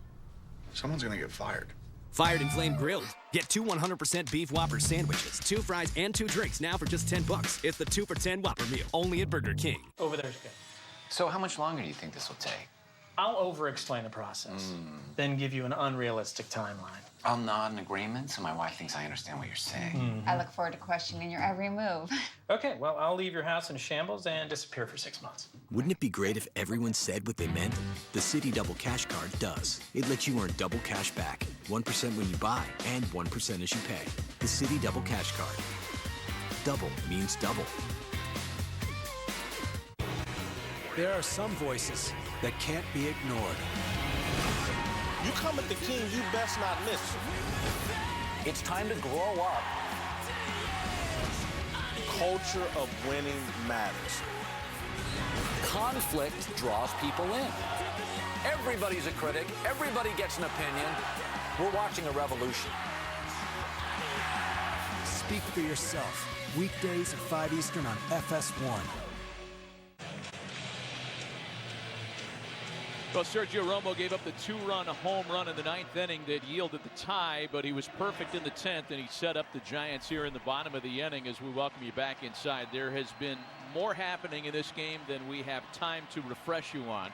Someone's gonna get fired.
Fired and Flame Grilled. Get 2 100% beef Whopper sandwiches, 2 fries, and 2 drinks now for just $10. It's the 2 for $10 Whopper meal, only at Burger King.
Over there's good.
So how much longer do you think this will take?
I'll over-explain the process, then give you an unrealistic timeline.
I'll nod in agreement so my wife thinks I understand what you're saying.
I look forward to questioning your every move.
Okay, well, I'll leave your house in shambles and disappear for 6 months.
Wouldn't it be great if everyone said what they meant? The Citi Double Cash Card does. It lets you earn double cash back, 1% when you buy and 1% as you pay. The Citi Double Cash Card. Double means double.
There are some voices that can't be ignored.
You come at the king, you best not miss.
It's time to grow up.
Culture of winning matters.
Conflict draws people in. Everybody's a critic. Everybody gets an opinion. We're watching a revolution. Speak for yourself. Weekdays at 5 Eastern on FS1.
Well, Sergio Romo gave up the 2-run home run in the 9th inning that yielded the tie, but he was perfect in the 10th, and he set up the Giants here in the bottom of the inning as we welcome you back inside. There has been more happening in this game than we have time to refresh you on.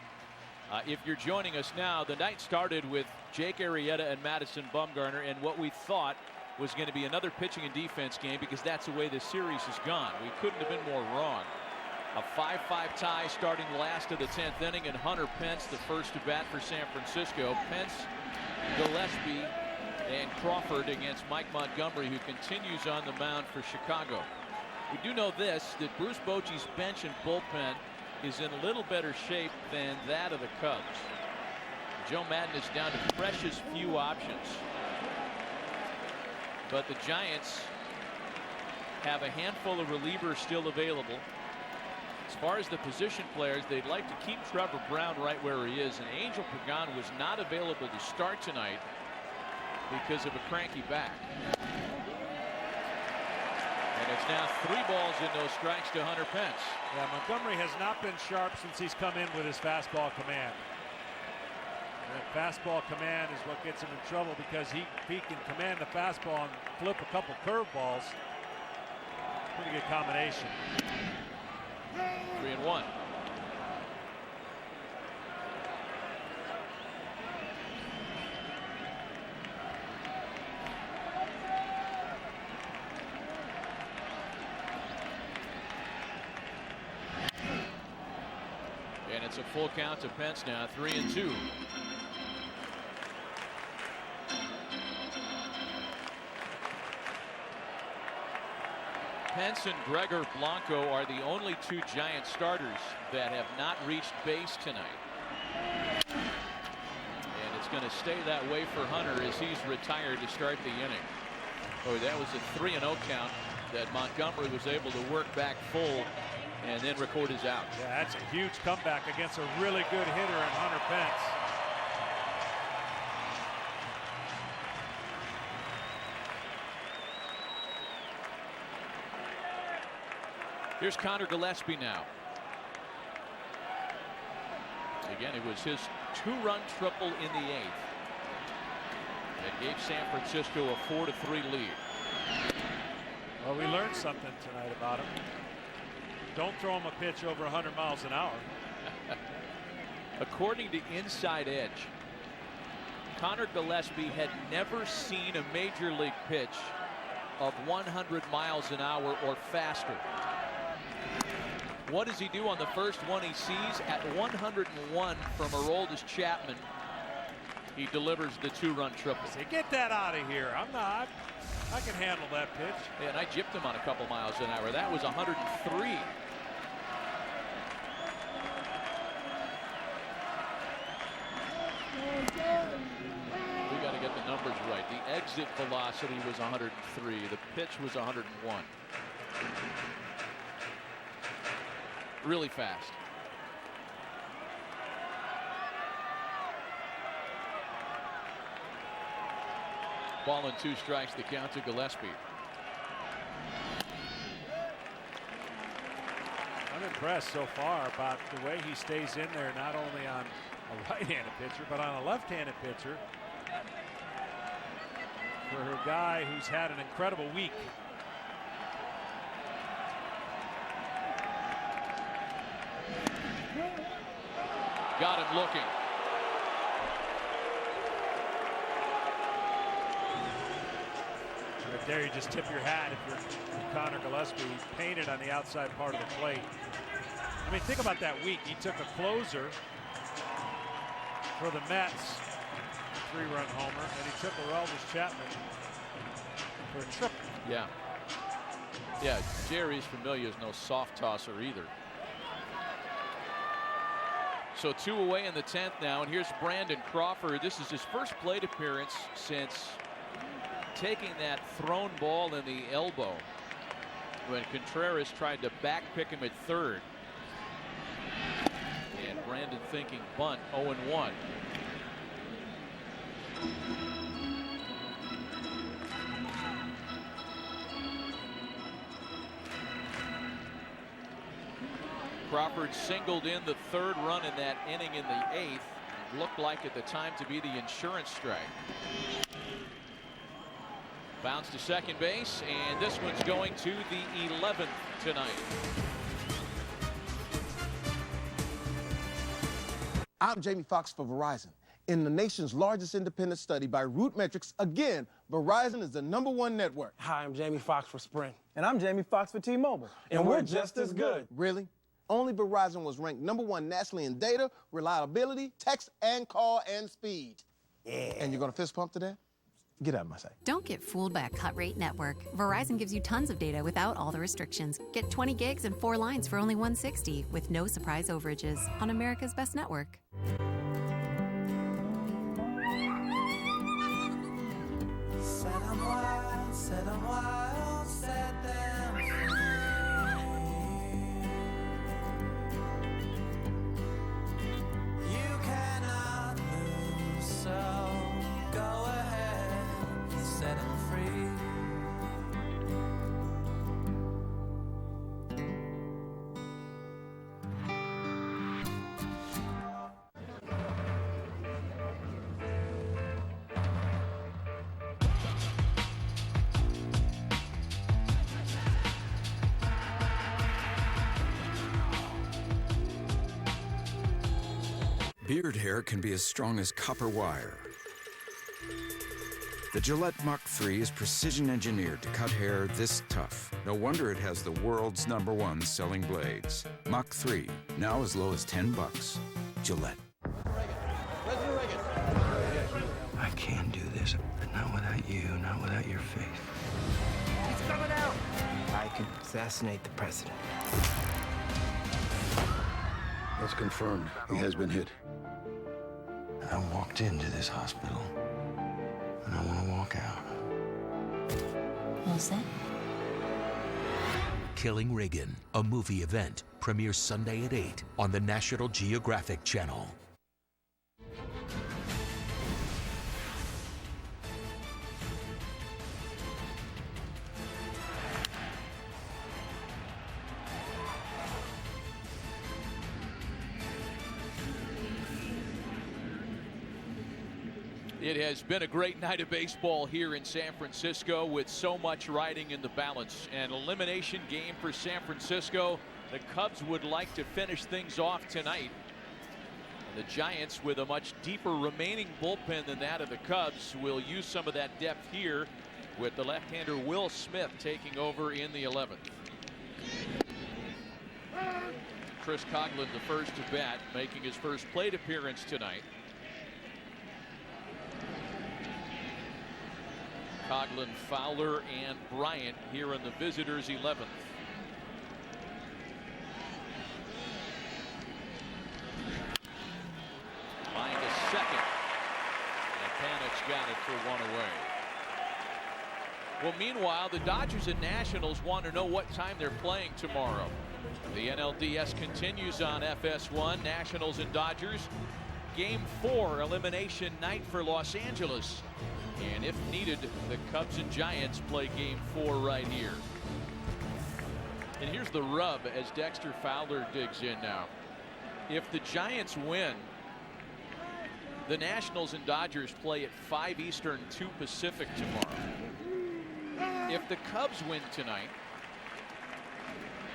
If you're joining us now, the night started with Jake Arrieta and Madison Bumgarner, and what we thought was going to be another pitching and defense game because that's the way this series has gone. We couldn't have been more wrong. A 5-5 tie starting last of the 10th inning, and Hunter Pence, the first to bat for San Francisco. Pence, Gillespie, and Crawford against Mike Montgomery, who continues on the mound for Chicago. We do know this, that Bruce Bochy's bench and bullpen is in a little better shape than that of the Cubs. Joe Madden is down to precious few options. But the Giants have a handful of relievers still available. As far as the position players, they'd like to keep Trevor Brown right where he is, and Angel Pagan was not available to start tonight because of a cranky back. And it's now 3 balls and no strikes to Hunter Pence.
Yeah, Montgomery has not been sharp since he's come in with his fastball command. And that fastball command is what gets him in trouble because if he can command the fastball and flip a couple curveballs, Pretty good combination.
3-1. And it's a full count to Pence now, 3-2. Pence and Gregor Blanco are the only two Giant starters that have not reached base tonight. And it's going to stay that way for Hunter as he's retired to start the inning. Oh, that was a 3-0 count that Montgomery was able to work back full and then record his out.
Yeah, that's a huge comeback against a really good hitter in Hunter Pence.
Here's Connor Gillespie now. Again, it was his 2-run triple in the 8th that gave San Francisco a 4-3 lead.
Well, we learned something tonight about him. Don't throw him a pitch over 100 miles an hour.
According to Inside Edge, Connor Gillespie had never seen a major league pitch of 100 miles an hour or faster. What does he do on the first one he sees? At 101 from Aroldis Chapman, he delivers the 2-run triple.
Say, get that out of here. I can handle that pitch.
Yeah, and I gypped him on a couple miles an hour. That was 103. We got to get the numbers right. The exit velocity was 103. The pitch was 101. Really fast. Ball and 2 strikes, the count to Gillespie.
I'm impressed so far about the way he stays in there, not only on a right-handed pitcher, but on a left-handed pitcher. For a guy who's had an incredible week.
Got him looking.
Right there, you just tip your hat if you're Connor Gillespie. He's painted on the outside part of the plate. I mean, think about that week. He took a closer for the Mets, a 3-run homer, and he took Aroldis Chapman for a triple.
Yeah. Yeah, Jerry's familiar is no soft tosser either. So 2 away in the 10th now, and here's Brandon Crawford. This is his first plate appearance since taking that thrown ball in the elbow when Contreras tried to back pick him at third. And Brandon thinking bunt, 0-1. Crawford singled in the 3rd run in that inning in the 8th. It looked like at the time to be the insurance strike. Bounce to second base, and this one's going to the 11th tonight.
I'm Jamie Foxx for Verizon. In the nation's largest independent study by Root Metrics, again, Verizon is the #1 network.
Hi, I'm Jamie Foxx for Sprint. And I'm Jamie Foxx for T-Mobile. And we're just as good.
Really? Only Verizon was ranked #1 nationally in data, reliability, text and call and speed. Yeah. And you're gonna fist pump today? Get out of my sight.
Don't get fooled by a cut rate network. Verizon gives you tons of data without all the restrictions. Get 20 gigs and 4 lines for only $160 with no surprise overages on America's best network.
Set 'em wild, set 'em wild, set them free. You cannot lose, so go ahead and set 'em free.
Beard hair can be as strong as copper wire. The Gillette Mach 3 is precision engineered to cut hair this tough. No wonder it has the world's #1 selling blades. Mach 3, now as low as $10. Gillette.
I can do this, but not without you, not without your faith.
He's coming out!
I can assassinate the president.
That's confirmed. He has been hit.
I walked into this hospital, and I want to walk out.
What's that?
Killing Reagan, a movie event, premieres Sunday at 8 on the National Geographic Channel.
It has been a great night of baseball here in San Francisco with so much riding in the balance. An elimination game for San Francisco. The Cubs would like to finish things off tonight. And the Giants, with a much deeper remaining bullpen than that of the Cubs, will use some of that depth here with the left-hander Will Smith taking over in the 11th. Chris Coghlan, the first to bat, making his first plate appearance tonight. Coghlan, Fowler, and Bryant here in the visitors' 11th. Line to second. And Panic's got it for one away. Well, meanwhile, the Dodgers and Nationals want to know what time they're playing tomorrow. The NLDS continues on FS1. Nationals and Dodgers. Game 4 elimination night for Los Angeles. And if needed, the Cubs and Giants play game 4 right here. And here's the rub as Dexter Fowler digs in now. If the Giants win, the Nationals and Dodgers play at 5 Eastern, 2 Pacific tomorrow. If the Cubs win tonight,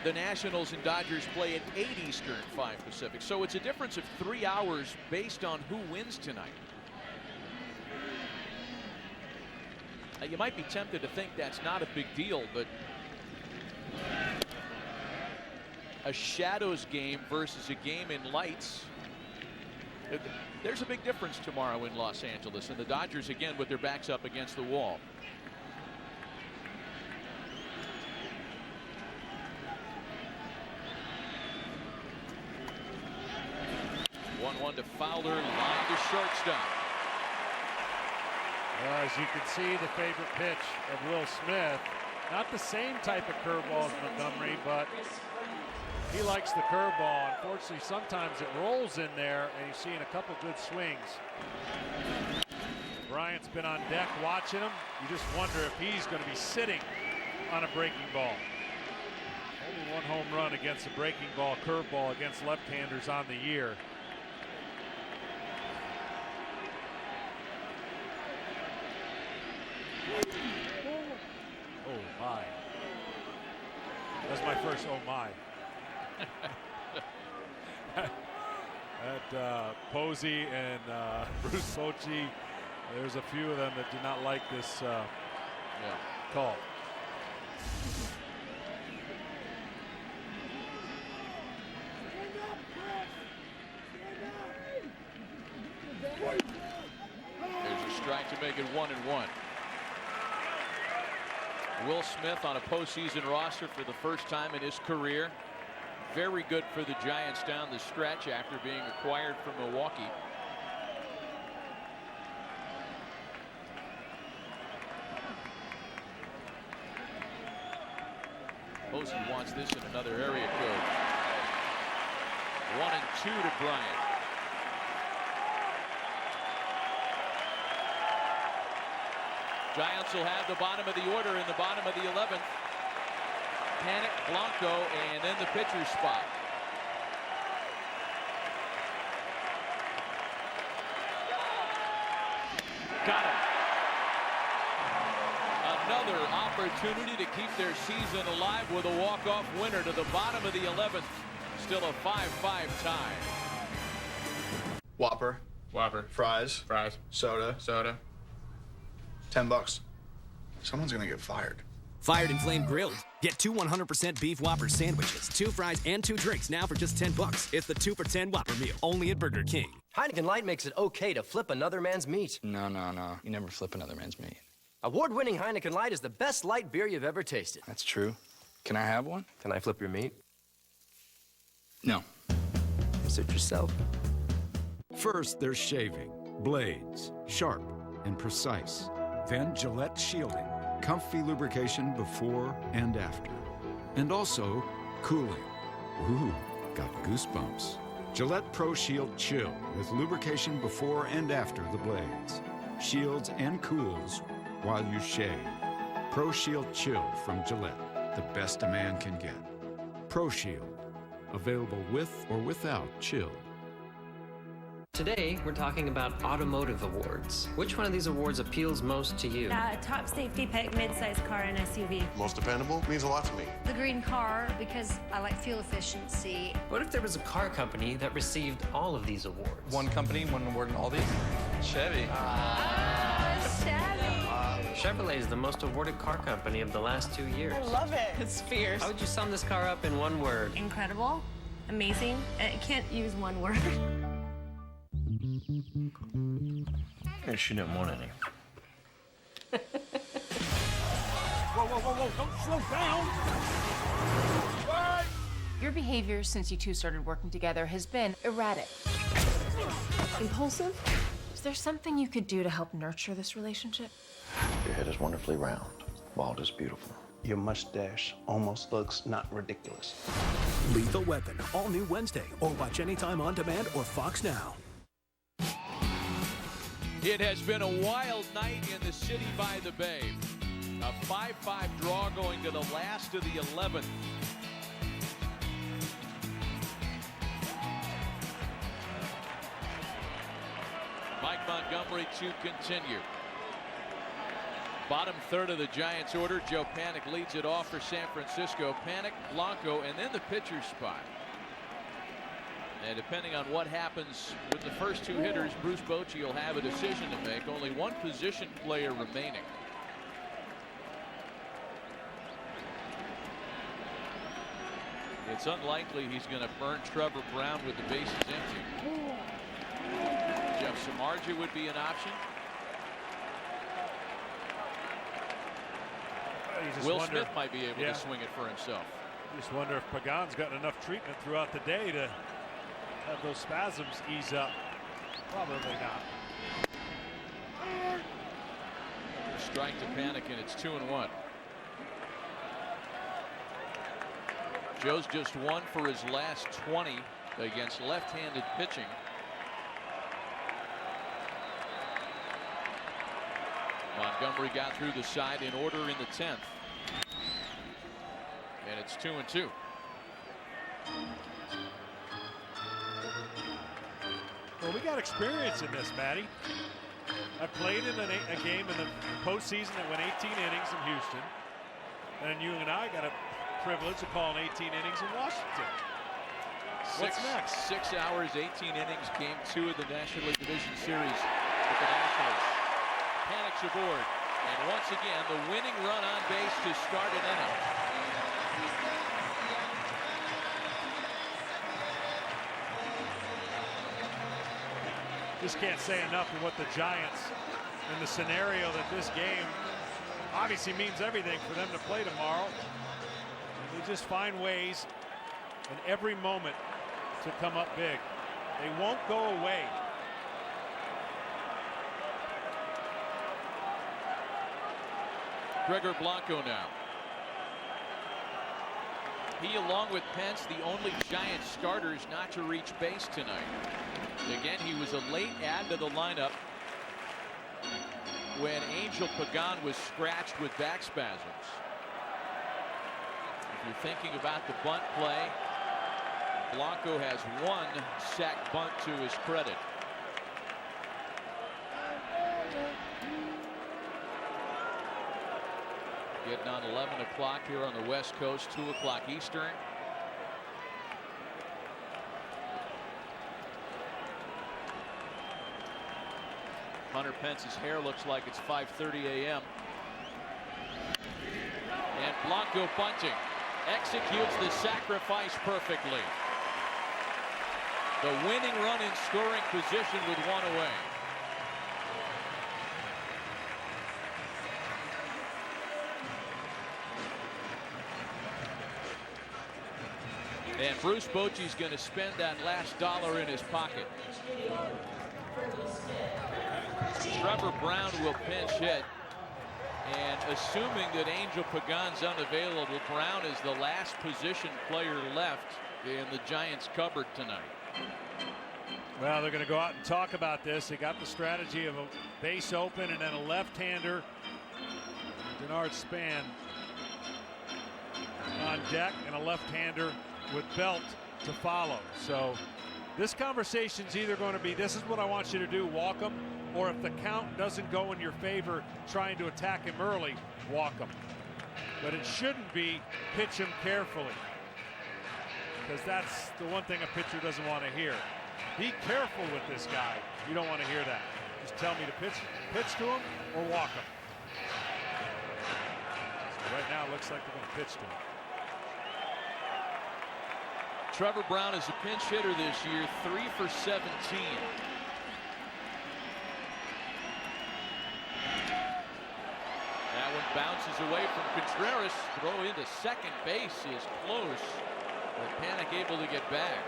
the Nationals and Dodgers play at 8 Eastern, 5 Pacific. So it's a difference of 3 hours based on who wins tonight. You might be tempted to think that's not a big deal, but a shadows game versus a game in lights, there's a big difference tomorrow in Los Angeles, and the Dodgers again with their backs up against the wall. One to Fowler, line to shortstop.
As you can see, the favorite pitch of Will Smith, not the same type of curveball as Montgomery, but he likes the curveball. Unfortunately, sometimes it rolls in there, and you're seeing a couple good swings. Bryant's been on deck watching him. You just wonder if he's going to be sitting on a breaking ball. Only one home run against a breaking ball curveball against left-handers on the year. Oh my. That's my first oh my. At Posey and Bruce Bochy, there's a few of them that did not like this call.
There's a strike to make it 1-1. Will Smith on a postseason roster for the first time in his career. Very good for the Giants down the stretch after being acquired from Milwaukee. Posey wants this in another area code. 1-2 to Bryant. Giants will have the bottom of the order in the bottom of the 11th. Panic, Blanco, and then the pitcher's spot. Got him. Another opportunity to keep their season alive with a walk-off winner to the bottom of the 11th. Still a 5-5 tie.
Whopper.
Whopper.
Fries.
Fries.
Soda.
Soda.
$10. Someone's gonna get fired.
Fired and Flame Grilled. Get 2 100% beef Whopper sandwiches, 2 fries, and 2 drinks now for just $10. It's the 2 for $10 Whopper meal, only at Burger King.
Heineken Light makes it okay to flip another man's meat.
No. You never flip another man's meat.
Award-winning Heineken Light is the best light beer you've ever tasted.
That's true. Can I have one?
Can I flip your meat?
No.
Suit yourself.
First, there's shaving, blades, sharp and precise. Then Gillette shielding, comfy lubrication before and after. And also, cooling. Ooh, got goosebumps. Gillette Pro Shield Chill with lubrication before and after the blades. Shields and cools while you shave. Pro Shield Chill from Gillette, the best a man can get. Pro Shield, available with or without chill.
Today, we're talking about automotive awards. Which one of these awards appeals most to you?
Top safety pick, mid-size car, and SUV.
Most dependable means a lot to me.
The green car, because I like fuel efficiency.
What if there was a car company that received all of these awards?
One company, one award in all these? Chevy.
Chevy.
Chevrolet is the most awarded car company of the last 2 years.
I love it. It's fierce.
How would you sum this car up in one word?
Incredible, amazing. I can't use one word.
She didn't want any.
Whoa, don't slow down. What?
Your behavior since you two started working together has been erratic. Impulsive? Is there something you could do to help nurture this relationship?
Your head is wonderfully round. Bald is beautiful.
Your mustache almost looks not ridiculous.
Lethal Weapon, all new Wednesday, or watch anytime on demand or Fox Now.
It has been a wild night in the city by the bay. A 5-5 draw going to the last of the 11th. Mike Montgomery to continue. Bottom third of the Giants order. Joe Panik leads it off for San Francisco. Panik, Blanco, and then the pitcher's spot. And depending on what happens with the first two hitters, Bruce Bochy will have a decision to make. Only one position player remaining. It's unlikely he's going to burn Trevor Brown with the bases empty. Jeff Samardzija would be an option. Will Smith might be able to swing it for himself.
You just wonder if Pagan's gotten enough treatment throughout the day to have those spasms ease up. Probably not.
Strike to Panik, and it's 2-1. Joe's just 1 for his last 20 against left-handed pitching. Montgomery got through the side in order in the 10th. And it's 2-2.
Well, we got experience in this, Matty. I played in a game in the postseason that went 18 innings in Houston. And you and I got a privilege of calling 18 innings in Washington. What's next?
6 hours, 18 innings, game 2 of the National League Division Series with the Nationals. Panik's aboard. And once again, the winning run on base to start an inning.
Just can't say enough of what the Giants, in the scenario that this game obviously means everything for them to play tomorrow. They just find ways in every moment to come up big. They won't go away.
Gregor Blanco now. He, along with Pence, the only Giant starters not to reach base tonight. Again, he was a late add to the lineup when Angel Pagan was scratched with back spasms. If you're thinking about the bunt play, Blanco has 1 sac bunt to his credit. Getting on 11 o'clock here on the West Coast, 2 o'clock Eastern. Hunter Pence's hair looks like it's 5:30 a.m. And Blanco bunting executes the sacrifice perfectly. The winning run in scoring position with one away. And Bruce Bochy's going to spend that last dollar in his pocket. Trevor Brown will pinch hit. And assuming that Angel Pagan's unavailable, Brown is the last position player left in the Giants' cupboard tonight.
Well, they're going to go out and talk about this. They got the strategy of a base open and then a left-hander, Denard Span, on deck, and a left-hander with Belt to follow. So this conversation's either going to be, this is what I want you to do, walk him, or if the count doesn't go in your favor, trying to attack him early, walk him. But it shouldn't be pitch him carefully, because that's the one thing a pitcher doesn't want to hear. Be careful with this guy. You don't want to hear that. Just tell me to pitch to him or walk him. So right now it looks like they're going to pitch to him.
Trevor Brown is a pinch hitter this year, 3 for 17. That one bounces away from Contreras. Throw into second base is close, but Panik able to get back.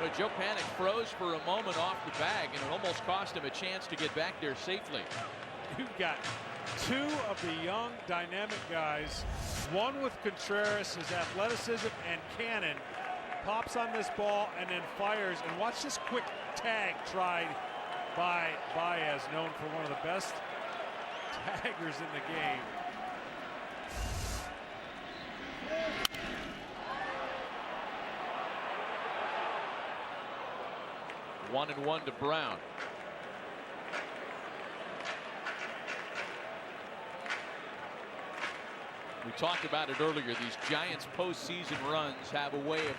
But Joe Panik froze for a moment off the bag, and it almost cost him a chance to get back there safely.
You've got two of the young dynamic guys, one with Contreras, his athleticism and cannon, pops on this ball and then fires. And watch this quick tag tried by Baez, known for one of the best taggers in the game.
One and one to Brown. We talked about it earlier. These Giants postseason runs have a way of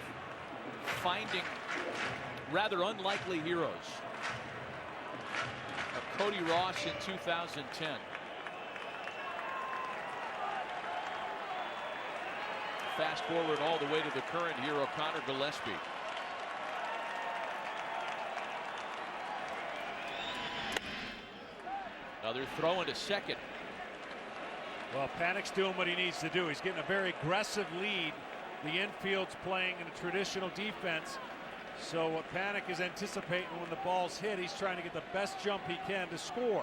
finding rather unlikely heroes. Cody Ross in 2010. Fast forward all the way to the current hero, Connor Gillespie. Another throw into second.
Well, Panik's doing what he needs to do. He's getting a very aggressive lead. The infield's playing in a traditional defense. So what Panik is anticipating when the ball's hit, he's trying to get the best jump he can to score.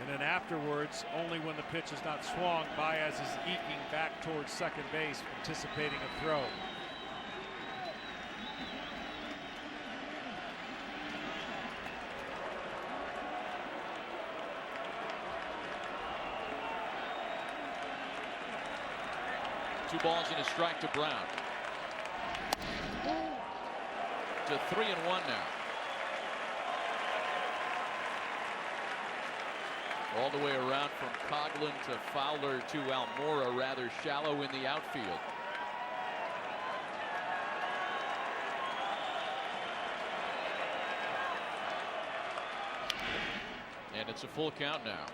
And then afterwards, only when the pitch is not swung, Baez is eking back towards second base, anticipating a throw.
Two balls and a strike to Brown. To 3-1 now. All the way around from Coughlin to Fowler to Almora, rather shallow in the outfield. And it's a full count now.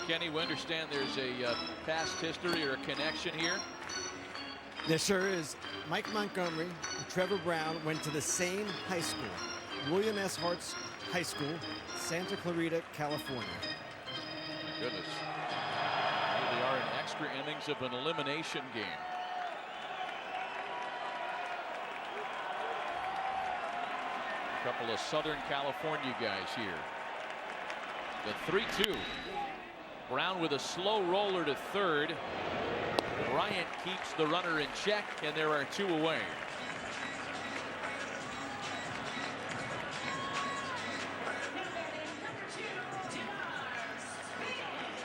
Kenny, we understand there's a past history or a connection here.
There sure is. Mike Montgomery and Trevor Brown went to the same high school, William S. Hart's High School, Santa Clarita, California.
Goodness. Here they are in extra innings of an elimination game. A couple of Southern California guys here. The 3-2. Brown with a slow roller to third. Bryant keeps the runner in check, and there are two away.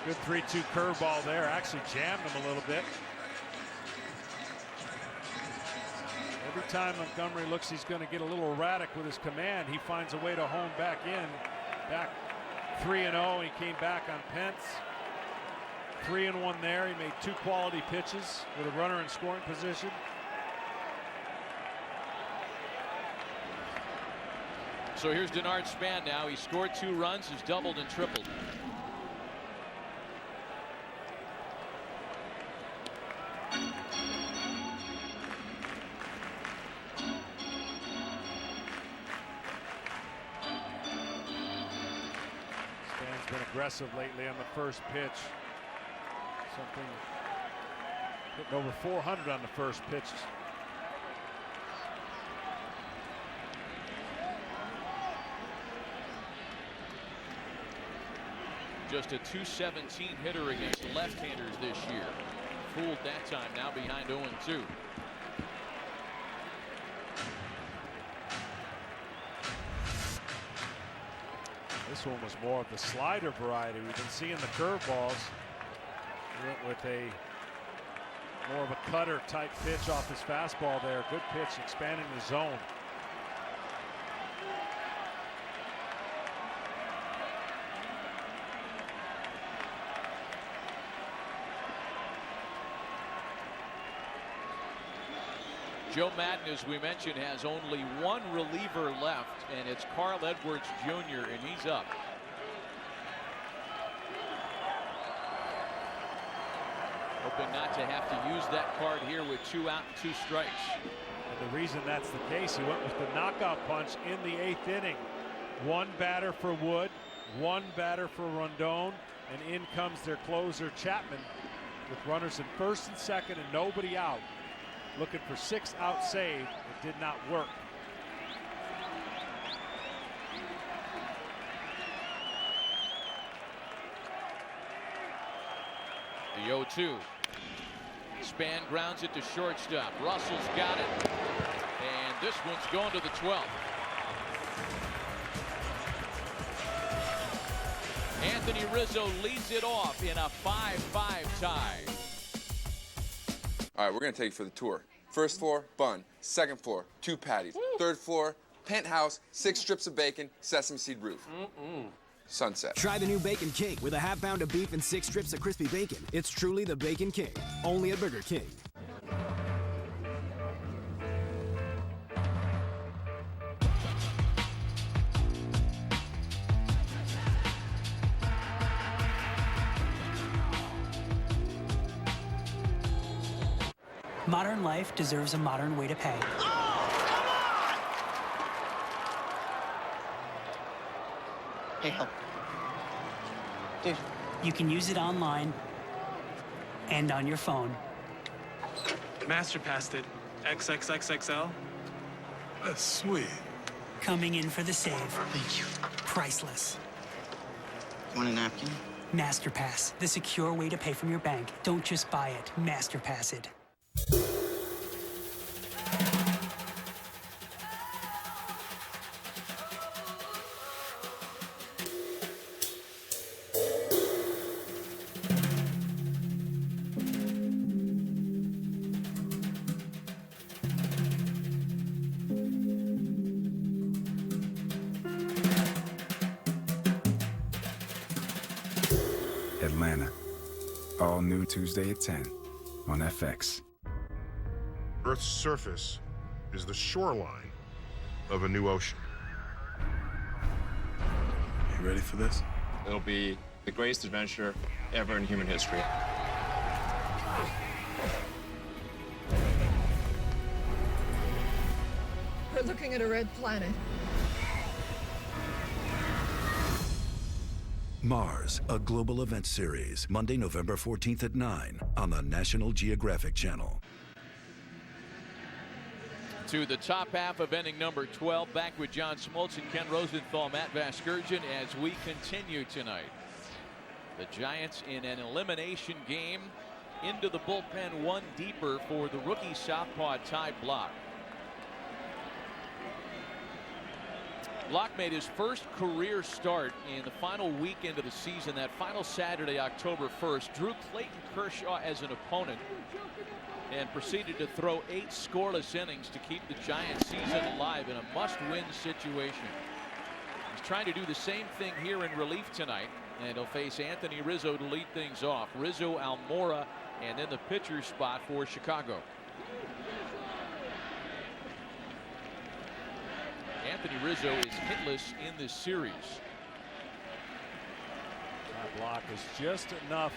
Good 3-2 curveball there. Actually jammed him a little bit. Every time Montgomery looks he's going to get a little erratic with his command, he finds a way to hone back in. Back 3-0. He came back on Pence. 3-1 there. He made two quality pitches with a runner in scoring position.
So here's Denard Span now. He scored 2 runs, has doubled and tripled.
Span's been aggressive lately on the first pitch. Something hitting over 400 on the first pitch.
Just a .217 hitter against left-handers this year. Fooled that time, now behind 0-2.
This one was more of the slider variety. We've been seeing the curveballs. He went with a more of a cutter type pitch off his fastball there. Good pitch, expanding the zone.
Joe Madden, as we mentioned, has only 1 reliever left, and it's Carl Edwards Jr., and he's up. Hoping not to have to use that card here with 2 out and 2 strikes.
And the reason that's the case, he went with the knockout punch in the 8th inning. 1 batter for Wood, 1 batter for Rondon, and in comes their closer Chapman with runners in first and second and nobody out. Looking for 6 out save. It did not work.
The 0-2. Span grounds it to shortstop. Russell's got it. And this one's going to the 12th. Anthony Rizzo leads it off in a 5-5 tie.
All right, we're going to take you for the tour. First floor, bun. Second floor, 2 patties. Third floor, penthouse, 6 strips of bacon, sesame seed roof. Sunset.
Try the new Bacon King with a half pound of beef and 6 strips of crispy bacon. It's truly the Bacon King, only at Burger King.
Modern life deserves a modern way to pay.
Hey, help. Dude.
You can use it online and on your phone.
Master-passed it. XXXXL. That's sweet.
Coming in for the save.
Thank you.
Priceless.
Want a napkin?
MasterPass, the secure way to pay from your bank. Don't just buy it, MasterPass it.
Atlanta. All new Tuesday at 10 on FX.
Earth's surface is the shoreline of a new ocean.
You ready for this?
It'll be the greatest adventure ever in human history.
We're looking at a red planet.
Mars, a global event series, Monday, November 14th at 9 on the National Geographic Channel.
To the top half of inning number 12, back with John Smoltz and Ken Rosenthal, Matt Vasgersian, as we continue tonight. The Giants in an elimination game into the bullpen, 1 deeper for the rookie southpaw Ty Blach. Blach made his first career start in the final weekend of the season, that final Saturday, October 1st. Drew Clayton Kershaw as an opponent and proceeded to throw 8 scoreless innings to keep the Giants season alive in a must-win situation. He's trying to do the same thing here in relief tonight, and he'll face Anthony Rizzo to lead things off. Rizzo, Almora, and then the pitcher spot for Chicago. Anthony Rizzo is hitless in this series.
That block is just enough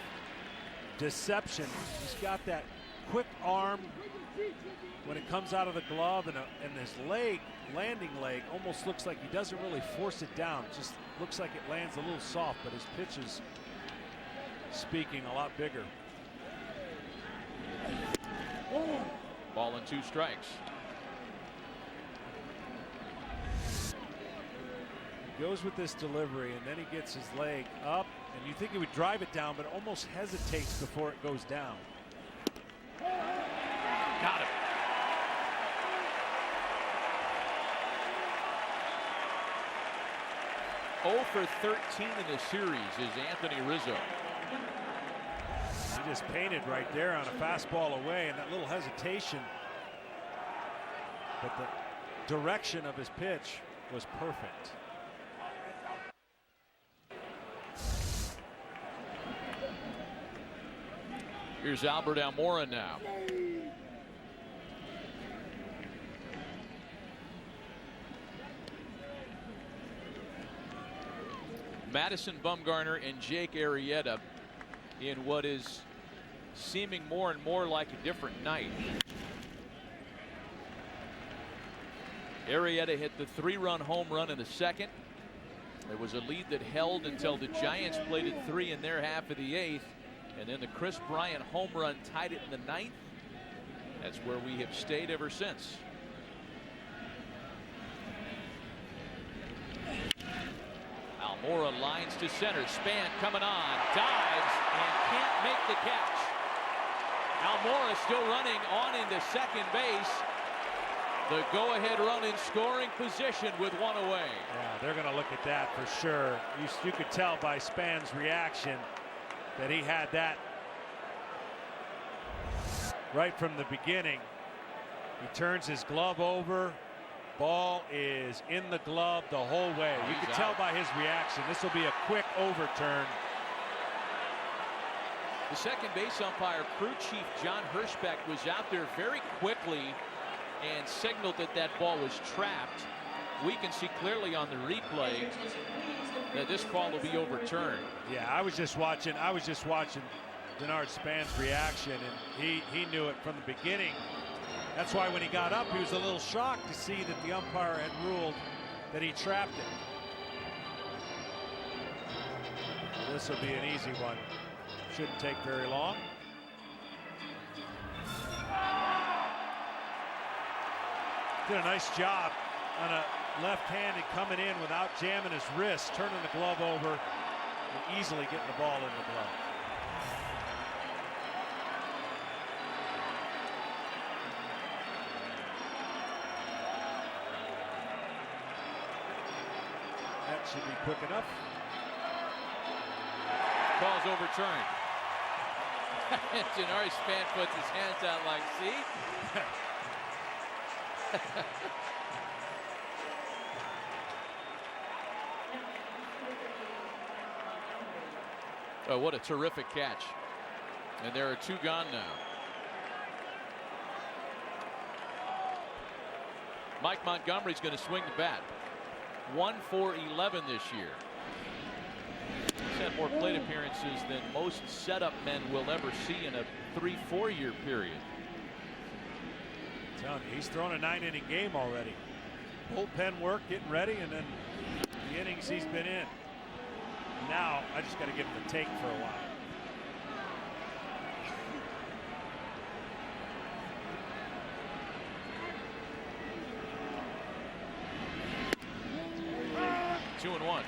deception. He's got that quick arm when it comes out of the glove, and his leg, landing leg, almost looks like he doesn't really force it down. Just looks like it lands a little soft, but his pitch is speaking a lot bigger.
Ball and 2 strikes.
He goes with this delivery, and then he gets his leg up, and you think he would drive it down, but almost hesitates before it goes down.
Got him. Oh for 13 in the series is Anthony Rizzo.
He just painted right there on a fastball away, and that little hesitation. But the direction of his pitch was perfect.
Here's Albert Almora now. Madison Bumgarner and Jake Arrieta in what is seeming more and more like a different night. Arrieta hit the 3-run home run in the second. There was a lead that held until the Giants played at 3 in their half of the 8th. And then the Chris Bryant home run tied it in the 9th. That's where we have stayed ever since. Almora lines to center. Span coming on. Dives and can't make the catch. Almora still running on into second base. The go-ahead run in scoring position with 1 away.
Yeah, they're going to look at that for sure. You could tell by Span's reaction that he had that right from the beginning. He turns his glove over. Ball is in the glove the whole way. You could tell by his reaction. This will be a quick overturn.
The second base umpire, crew chief John Hirschbeck, was out there very quickly and signaled that that ball was trapped. We can see clearly on the replay that this call will be overturned.
Yeah, I was just watching Denard Span's reaction, and he knew it from the beginning. That's why when he got up, he was a little shocked to see that the umpire had ruled that he trapped it. This will be an easy one. Shouldn't take very long. Did a nice job on a left-handed coming in without jamming his wrist, turning the glove over, and easily getting the ball in the glove. That should be quick enough.
Ball's overturned. Denard Span puts his hands out like, see? Oh, what a terrific catch. And there are 2 gone now. Mike Montgomery's going to swing the bat. 1 for 11 this year. He's had more plate appearances than most setup men will ever see in a 3-4 year period.
I'm telling you, he's thrown a 9-inning game already. Bullpen work, getting ready, and then the innings he's been in. Now I just got to give him a take for a while.
Two and one.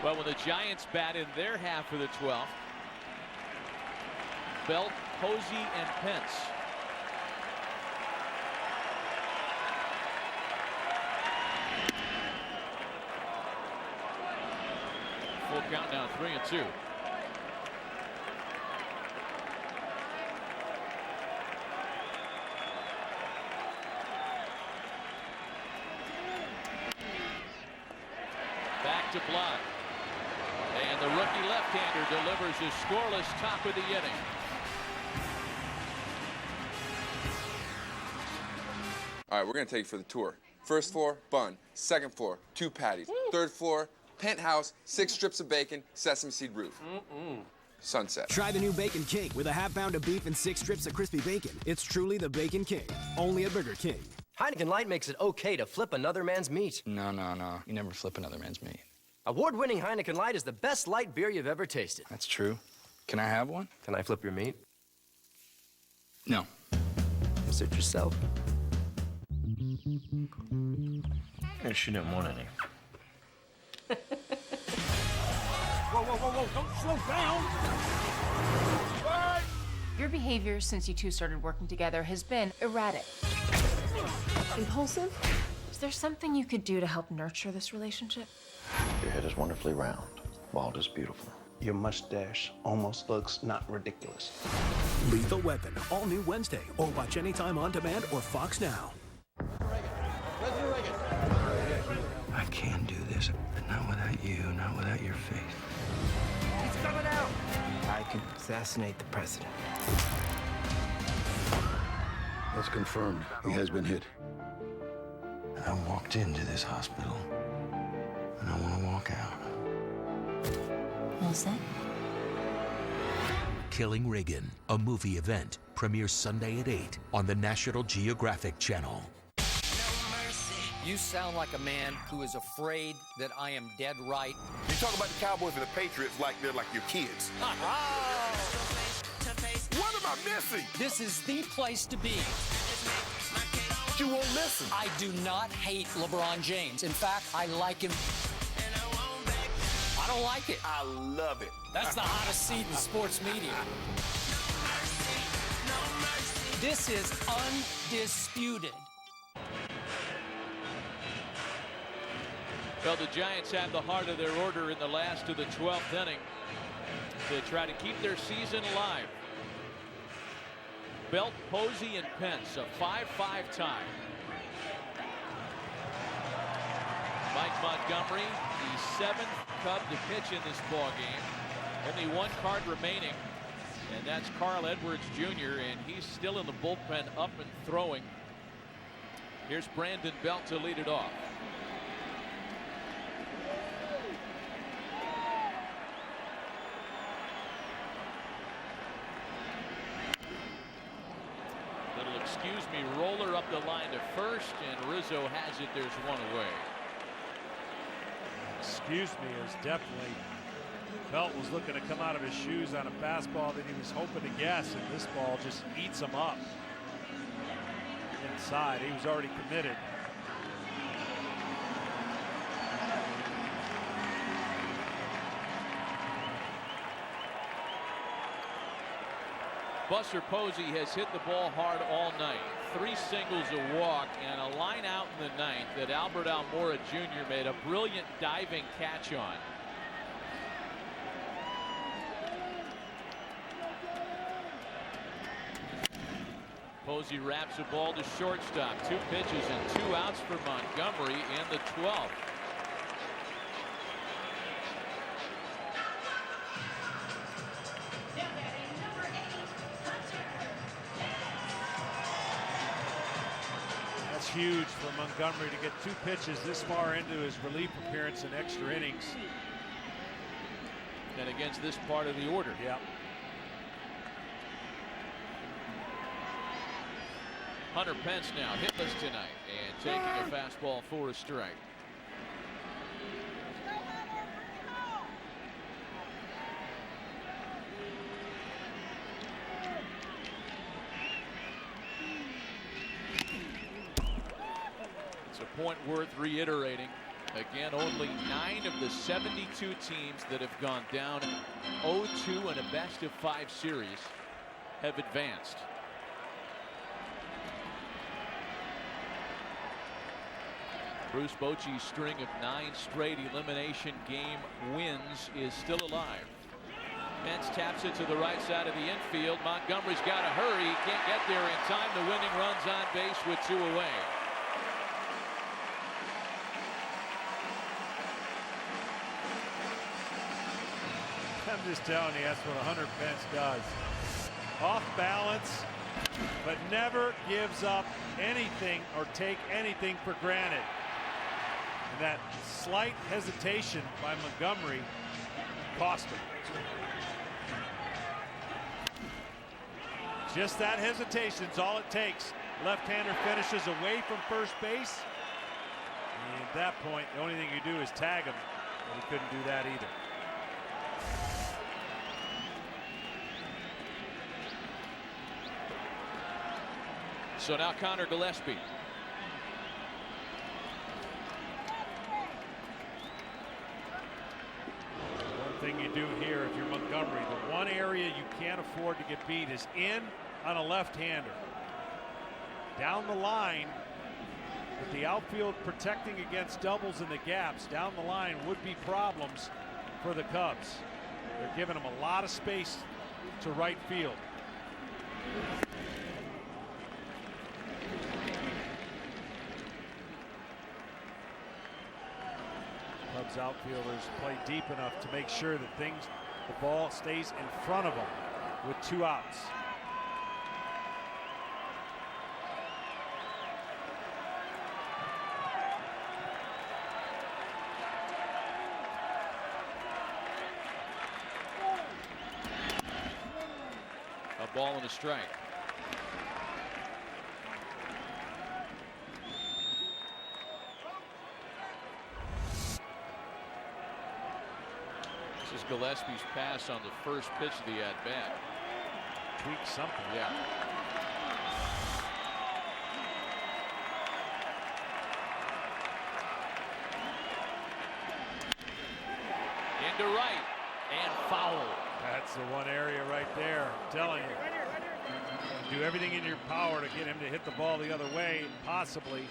Well, when the Giants bat in their half of the 12th, Belt, Posey, and Pence. Full count now, 3-2. to block. And the rookie left-hander delivers his scoreless top of the inning.
All right, we're going to take you for the tour. First floor, bun. Second floor, 2 patties. Third floor, penthouse, 6 strips of bacon, sesame seed roof. Sunset.
Try the new Bacon King with a half pound of beef and 6 strips of crispy bacon. It's truly the Bacon King, only at Burger King.
Heineken Light makes it okay to flip another man's meat.
No. You never flip another man's meat.
Award-winning Heineken Light is the best light beer you've ever tasted.
That's true. Can I have one?
Can I flip your meat?
No.
Suit yourself.
Yeah, she didn't want any.
Whoa, don't slow down.
Your behavior since you two started working together has been erratic. Impulsive? Is there something you could do to help nurture this relationship?
Your head is wonderfully round. Bald is beautiful.
Your mustache almost looks not ridiculous.
Lethal Weapon, all new Wednesday, or watch anytime on demand or Fox Now.
I can do this, but not without you, not without your faith.
He's coming out.
I can assassinate the president.
That's confirmed. He has been hit.
I walked into this hospital, and I want to walk out.
All set?
Killing Reagan, a movie event, premieres Sunday at 8 on the National Geographic Channel.
You sound like a man who is afraid that I am dead right.
You talk about the Cowboys and the Patriots like they're like your kids. What am I missing?
This is the place to be.
But you won't listen.
I do not hate LeBron James. In fact, I like him. I don't like it.
I love it.
That's the hottest seat in sports media. This is undisputed.
Well, the Giants have the heart of their order in the last of the 12th inning to try to keep their season alive. Belt, Posey, and Pence, a 5-5 tie. Mike Montgomery, the 7th Cub to pitch in this ball game. Only 1 card remaining, and that's Carl Edwards Jr., and he's still in the bullpen up and throwing. Here's Brandon Belt to lead it off. Little excuse me roller up the line to first, and Rizzo has it. There's 1 away.
Excuse me is definitely, Belt was looking to come out of his shoes on a fastball that he was hoping to guess, and this ball just eats him up inside. He was already committed.
Buster Posey has hit the ball hard all night. 3 singles, a walk, and a line out in the 9th that Albert Almora Jr. made a brilliant diving catch on. Posey wraps the ball to shortstop. 2 pitches and 2 outs for Montgomery in the 12th.
Huge for Montgomery to get 2 pitches this far into his relief appearance in extra innings.
And against this part of the order.
Yeah.
Hunter Pence now hitless tonight and taking a fastball for a strike. Point worth reiterating. Again, only 9 of the 72 teams that have gone down 0-2 in a best-of-5 series have advanced. Bruce Bochy's string of 9 straight elimination game wins is still alive. Pence taps it to the right side of the infield. Montgomery's got to hurry. He can't get there in time. The winning run's on base with 2 away.
I'm just telling you, that's what a Hunter Pence does. Off balance, but never gives up anything or take anything for granted. And that slight hesitation by Montgomery cost him. Just that hesitation is all it takes. Left-hander finishes away from first base. And at that point, the only thing you do is tag him. And he couldn't do that either.
So now Connor Gillespie.
One thing you do here if you're Montgomery, the one area you can't afford to get beat is in on a left-hander. Down the line, with the outfield protecting against doubles in the gaps, down the line would be problems for the Cubs. They're giving them a lot of space to right field. Cubs outfielders play deep enough to make sure that the ball stays in front of them with 2 outs.
A ball and a strike. This is Gillespie's pass on the first pitch of the at-bat.
Tweak something.
Yeah. Into right and foul.
That's the one area right there. I'm telling you. Do everything in your power to get him to hit the ball the other way, possibly.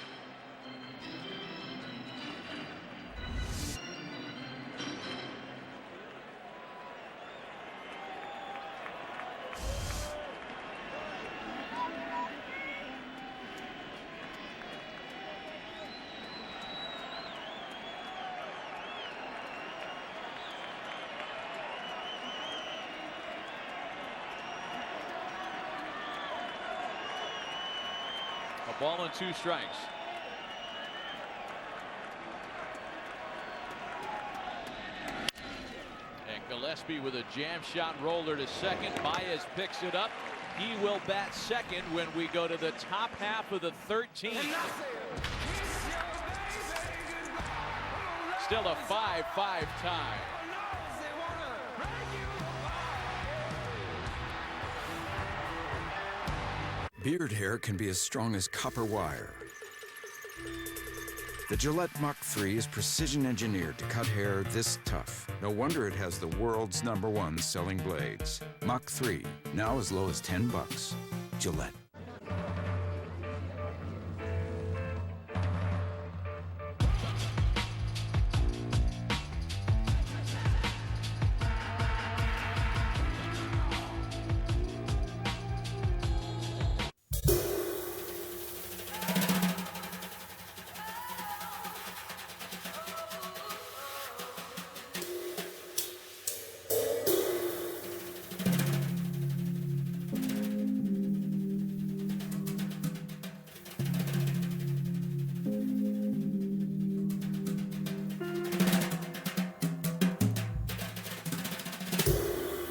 A ball and 2 strikes. And Gillespie with a jam shot roller to second. Baez picks it up. He will bat second when we go to the top half of the 13th. Still a 5-5 tie.
Beard hair can be as strong as copper wire. The Gillette Mach 3 is precision engineered to cut hair this tough. No wonder it has the world's #1 selling blades. Mach 3, now as low as $10. Gillette.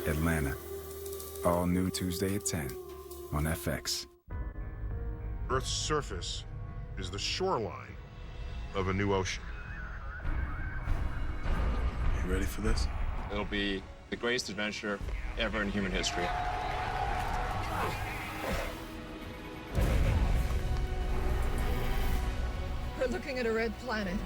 Atlanta. All new Tuesday at 10 on FX.
Earth's surface is the shoreline of a new ocean. You ready for this?
It'll be the greatest adventure ever in human history.
We're looking at a red planet.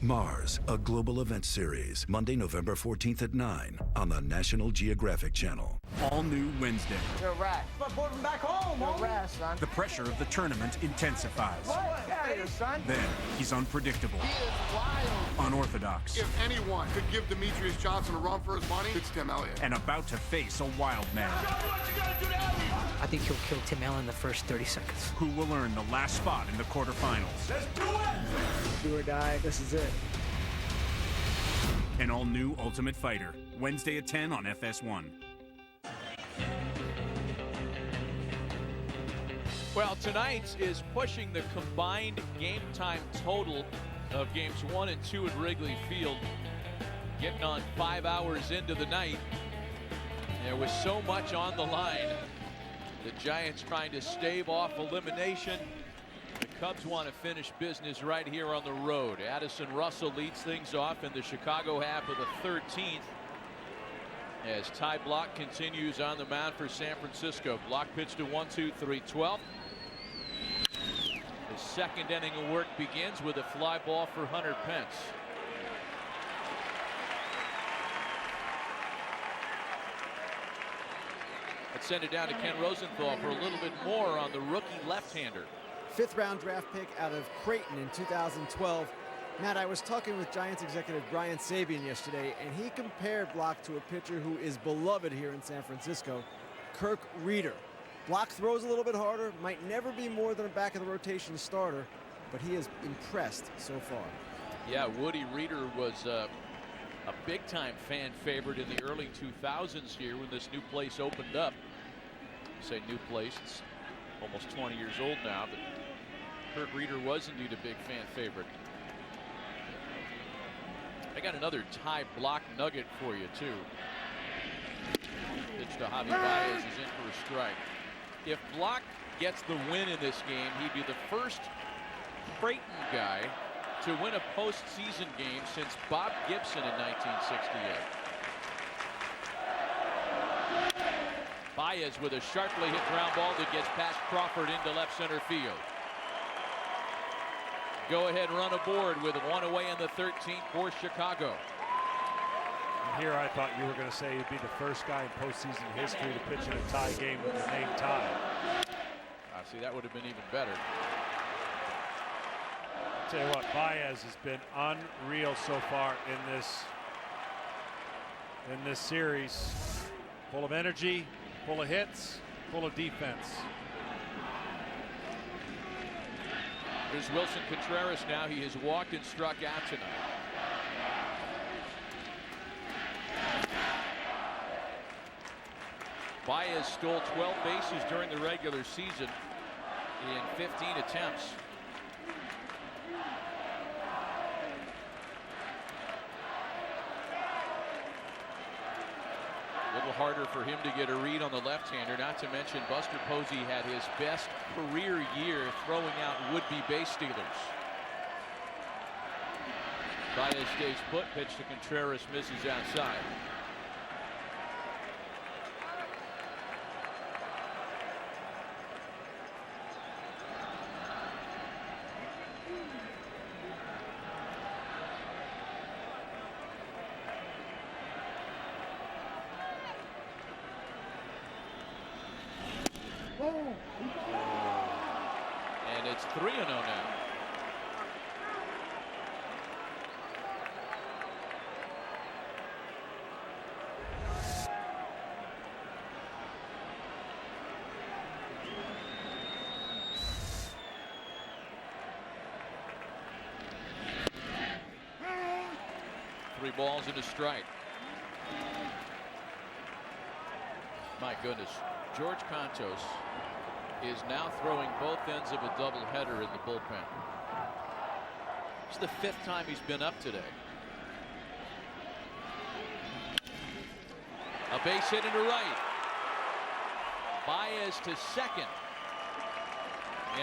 Mars, a global event series, Monday, November 14th at 9 on the National Geographic Channel.
All new Wednesday.
You're right. But put him back home, You're right, son.
The pressure of the tournament intensifies.
What? Get out of here, son.
Then he's unpredictable.
He is wild.
Unorthodox.
If anyone could give Demetrius Johnson a run for his money, it's Tim Elliott.
And about to face a wild man.
I think he'll kill Tim Allen in the first 30 seconds.
Who will earn the last spot in the quarterfinals.
Let's do it!
Do or die, this is it.
An all-new Ultimate Fighter. Wednesday at 10 on FS1.
Well, tonight is pushing the combined game time total of games 1 and 2 at Wrigley Field. Getting on 5 hours into the night. There was so much on the line. The Giants trying to stave off elimination. The Cubs want to finish business right here on the road. Addison Russell leads things off in the Chicago half of the 13th. As Ty Blach continues on the mound for San Francisco. Blach pitched to 1-2-3, 12th. The second inning of work begins with a fly ball for Hunter Pence. Let's send it down to Ken Rosenthal for a little bit more on the rookie left-hander.
5th round draft pick out of Creighton in 2012. Matt, I was talking with Giants executive Brian Sabian yesterday, and he compared Blach to a pitcher who is beloved here in San Francisco, Kirk Reeder. Blach throws a little bit harder, might never be more than a back of the rotation starter, but he has impressed so far.
Yeah, Woody Reeder was a big-time fan favorite in the early 2000s here when this new place opened up. I say new place, it's almost 20 years old now, but Kirk Reeder was indeed a big fan favorite. I got another Ty Blach nugget for you, too. Pitch to Javi Baez is in for a strike. If Blach gets the win in this game, he'd be the first Creighton guy to win a postseason game since Bob Gibson in 1968. Baez with a sharply hit ground ball that gets past Crawford into left center field. Go ahead run aboard with one away in the 13th for Chicago.
And here I thought you were going to say he'd be the first guy in postseason history to pitch in a tie game with the name Ty.
See, that would have been even better.
Tell you what, Baez has been unreal so far in this series. Full of energy, full of hits, full of defense.
Here's Wilson Contreras now. He has walked and struck out tonight. Baez stole 12 bases during the regular season in 15 attempts. A little harder for him to get a read on the left-hander, not to mention Buster Posey had his best career year throwing out would-be base stealers. Baez stays put, pitch to Contreras, misses outside. And it's 3-0 now. Three balls and a strike. My goodness, George Contos is now throwing both ends of a doubleheader in the bullpen. It's the 5th time he's been up today. A base hit into right. Baez to second.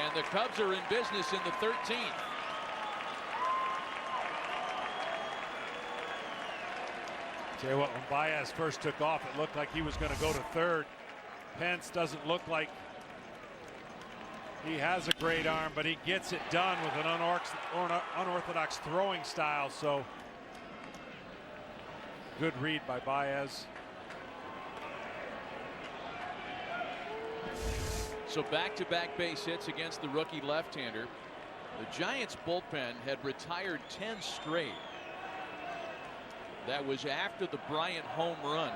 And the Cubs are in business in the 13th.
Tell you what, when Baez first took off, it looked like he was going to go to third. Pence doesn't look like he has a great arm, but he gets it done with an unorthodox throwing style. So good read by Baez.
So back-to-back base hits against the rookie left-hander. The Giants bullpen had retired 10 straight. That was after the Bryant home run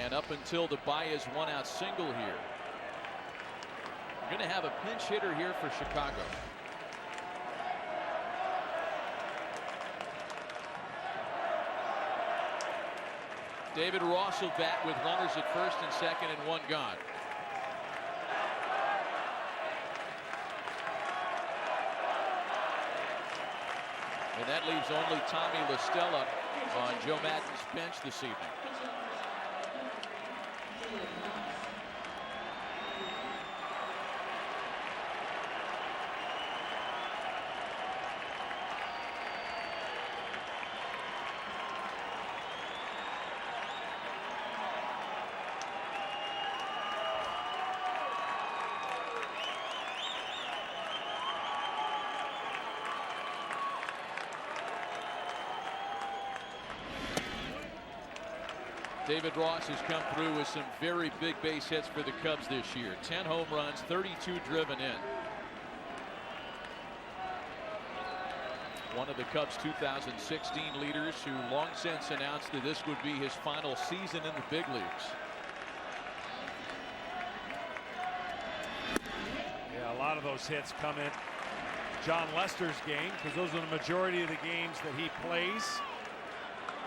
and up until the Baez one-out single here. We're going to have a pinch hitter here for Chicago. David Ross will bat with runners at first and second and one gone. And that leaves only Tommy LaStella on Joe Maddon's bench this evening. David Ross has come through with some very big base hits for the Cubs this year. 10 home runs, 32 driven in. One of the Cubs' 2016 leaders who long since announced that this would be his final season in the big leagues.
Yeah, a lot of those hits come in John Lester's game because those are the majority of the games that he plays.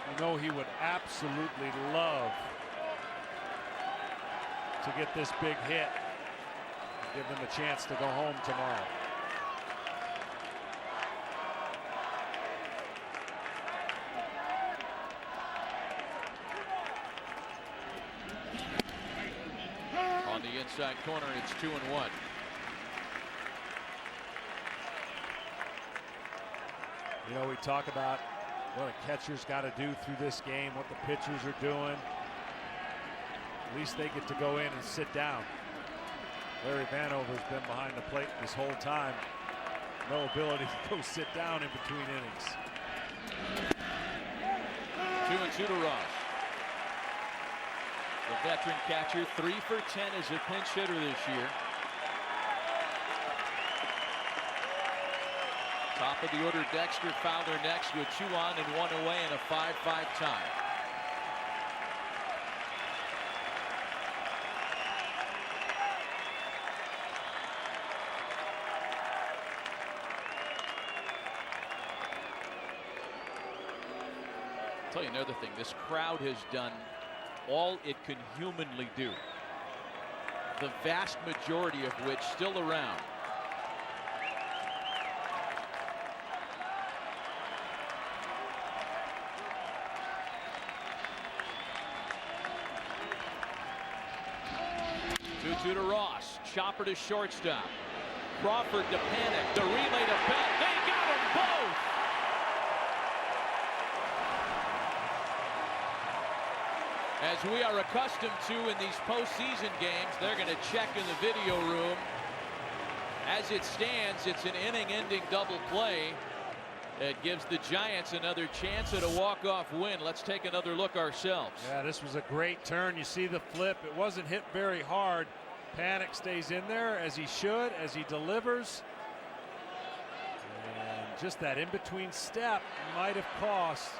You know he would absolutely love to get this big hit and give them a chance to go home tomorrow.
On the inside corner, it's 2-1.
You know, we talk about what a catcher's got to do through this game, what the pitchers are doing. At least they get to go in and sit down. Larry Vanover's been behind the plate this whole time. No ability to go sit down in between innings.
2-2 to Ross. The veteran catcher, 3 for 10 as a pinch hitter this year. Top of the order, Dexter Fowler next with 2 on and 1 away and a 5-5 tie. I'll tell you another thing, this crowd has done all it can humanly do. The vast majority of which still around. To Ross, chopper to shortstop. Crawford to Panic, the relay to Bell. They got them both. As we are accustomed to in these postseason games, they're going to check in the video room. As it stands, it's an inning-ending double play. It gives the Giants another chance at a walk-off win. Let's take another look ourselves.
Yeah, this was a great turn. You see the flip. It wasn't hit very hard. Panic stays in there as he should, as he delivers. And just that in-between step might have cost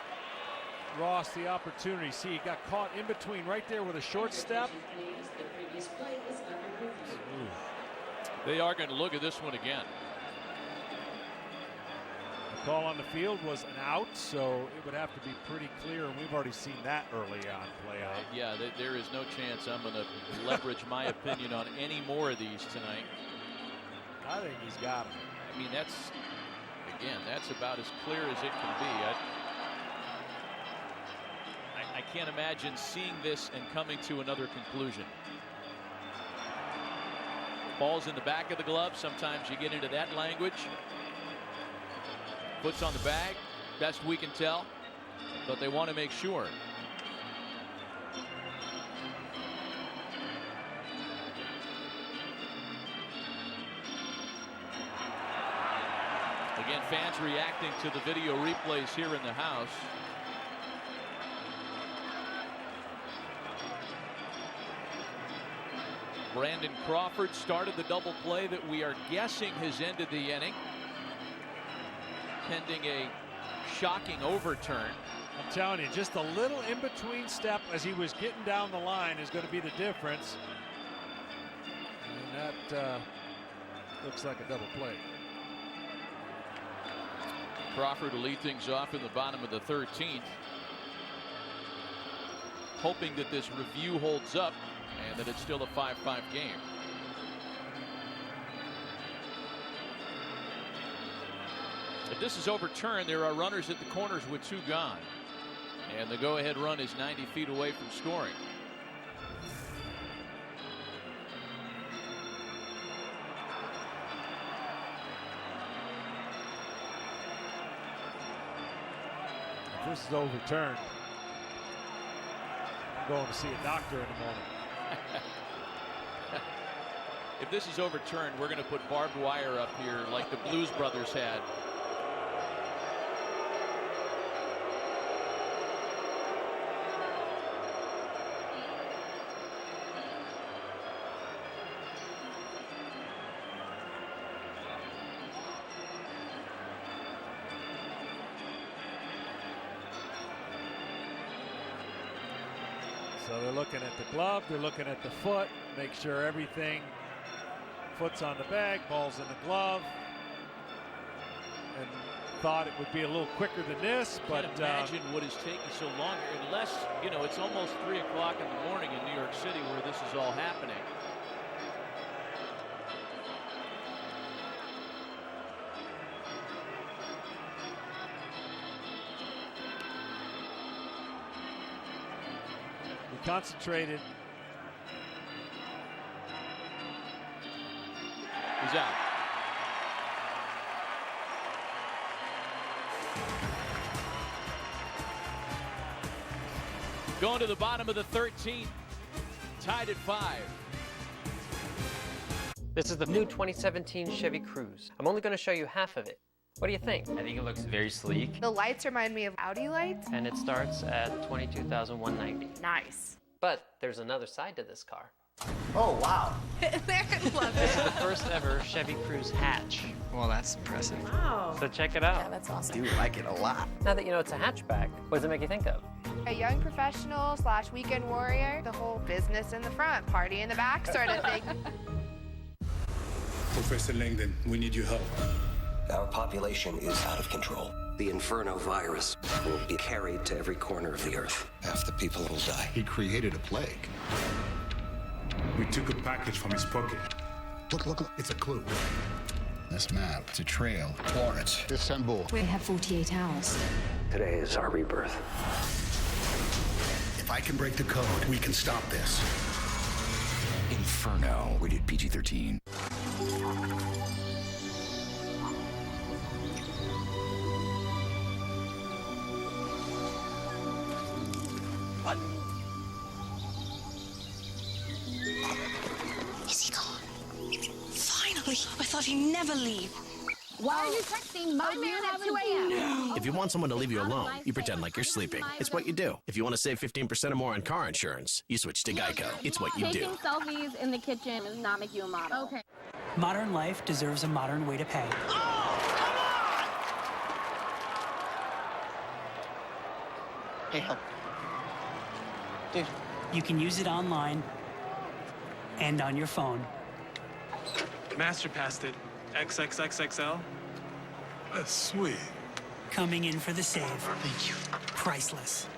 Ross the opportunity. See, he got caught in between right there with a short step.
They are going to look at this one again.
The call on the field was an out, so it would have to be pretty clear, and we've already seen that early on play out.
Yeah, there is no chance I'm going to leverage my opinion on any more of these tonight.
I think he's got him.
I mean, that's about as clear as it can be. I can't imagine seeing this and coming to another conclusion. Ball's in the back of the glove. Sometimes you get into that language. Puts on the bag, best we can tell, but they want to make sure. Again, fans reacting to the video replays here in the house. Brandon Crawford started the double play that we are guessing has ended the inning, pending a shocking overturn.
I'm telling you, just a little in-between step as he was getting down the line is going to be the difference. And that looks like a double play.
Crawford will lead things off in the bottom of the 13th. hoping that this review holds up and that it's still a 5-5 game. If this is overturned, there are runners at the corners with 2 gone. And the go-ahead run is 90 feet away from scoring.
If this is overturned, I'm going to see a doctor in a moment.
If this is overturned, we're going to put barbed wire up here like the Blues Brothers had.
So they're looking at the glove, they're looking at the foot, make sure everything, foot's on the bag, ball's in the glove. And thought it would be a little quicker than this, but
can't imagine what is taking so long, unless, you know, it's almost 3 o'clock in the morning in New York City where this is all happening.
concentrated.
He's out. Going to the bottom of the 13th, tied at 5.
This is the new 2017 Chevy Cruze. I'm only going to show you half of it. What do you think?
I think it looks very sleek.
The lights remind me of Audi lights.
And it starts at $22,190.
Nice.
But there's another side to this car.
Oh, wow.
Love
This is the first ever Chevy Cruze hatch.
Well, that's impressive.
Wow.
So check it out.
Yeah, that's awesome.
I do like it a lot.
Now that you know it's a hatchback, what does it make you think of?
A young professional / weekend warrior, the whole business in the front, party in the back sort of thing.
Professor Langdon, we need your help.
Our population is out of control. The Inferno virus will be carried to every corner of the Earth. Half the people will die.
He created a plague.
We took a package from his pocket.
Look, it's a clue. This map, it's a trail. Florence, Istanbul.
We have 48 hours.
Today is our rebirth.
If I can break the code, we can stop this.
Inferno, rated PG-13.
What? Is he gone? Finally! I thought he'd never leave.
Why are you texting my man at 2 a.m.?
If you want someone to leave you alone, you pretend like you're sleeping. It's what you do. If you want to save 15% or more on car insurance, you switch to Geico. It's what you do.
Taking selfies in the kitchen does not make you a model. Okay.
Modern life deserves a modern way to pay.
Hey, help. Dude.
You can use it online and on your phone.
Master passed it. XXXXL.
That's sweet.
Coming in for the save.
Thank you.
Priceless.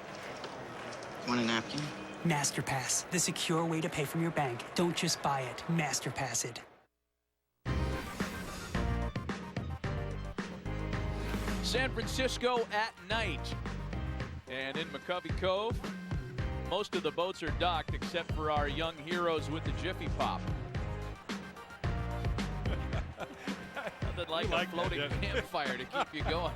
Want a napkin?
MasterPass, the secure way to pay from your bank. Don't just buy it, MasterPass it.
San Francisco at night. And in McCovey Cove, most of the boats are docked except for our young heroes with the Jiffy Pop. Nothing like a floating campfire to keep you going.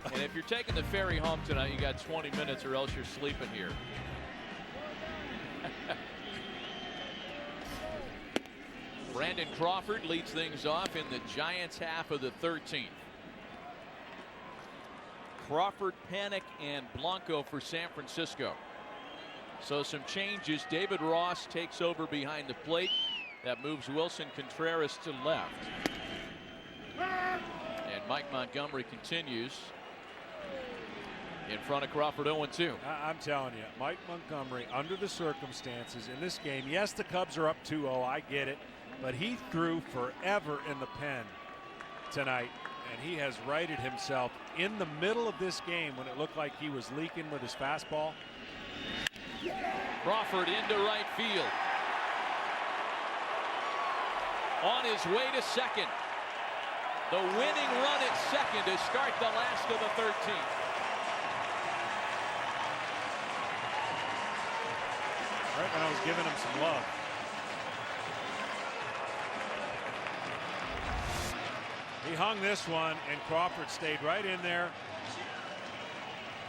And if you're taking the ferry home tonight, you got 20 minutes or else you're sleeping here. Brandon Crawford leads things off in the Giants half of the 13th. Crawford, Panic, and Blanco for San Francisco. So some changes. David Ross takes over behind the plate. That moves Wilson Contreras to left. And Mike Montgomery continues in front of Crawford 0-2.
I'm telling you, Mike Montgomery, under the circumstances in this game, yes, the Cubs are up 2-0, I get it, but he threw forever in the pen tonight. and he has righted himself in the middle of this game when it looked like he was leaking with his fastball.
Crawford into right field. On his way to second. The winning run at second to start the last of the 13th.
Right when I was giving him some love. He hung this one, and Crawford stayed right in there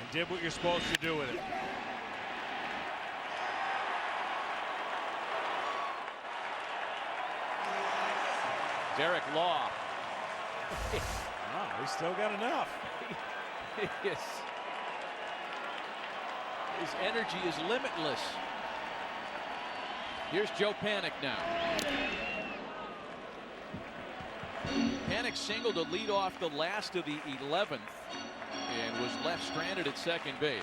and did what you're supposed to do with it.
Derek Law.
Oh, he's still got enough.
Yes. His energy is limitless. Here's Joe Panik now. Panik singled to lead off the last of the 11th and was left stranded at second base.